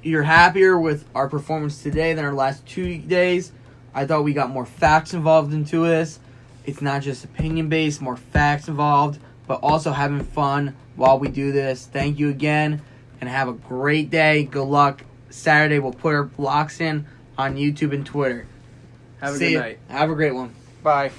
you're happier with our performance today than our last 2 days. I thought we got more facts involved into this. It's not just opinion based, more facts involved, but also having fun while we do this. Thank you again, and have a great day. Good luck. Saturday, we'll put our blocks in on YouTube and Twitter.
Have a
See
good
ya.
night.
Have a great one.
Bye.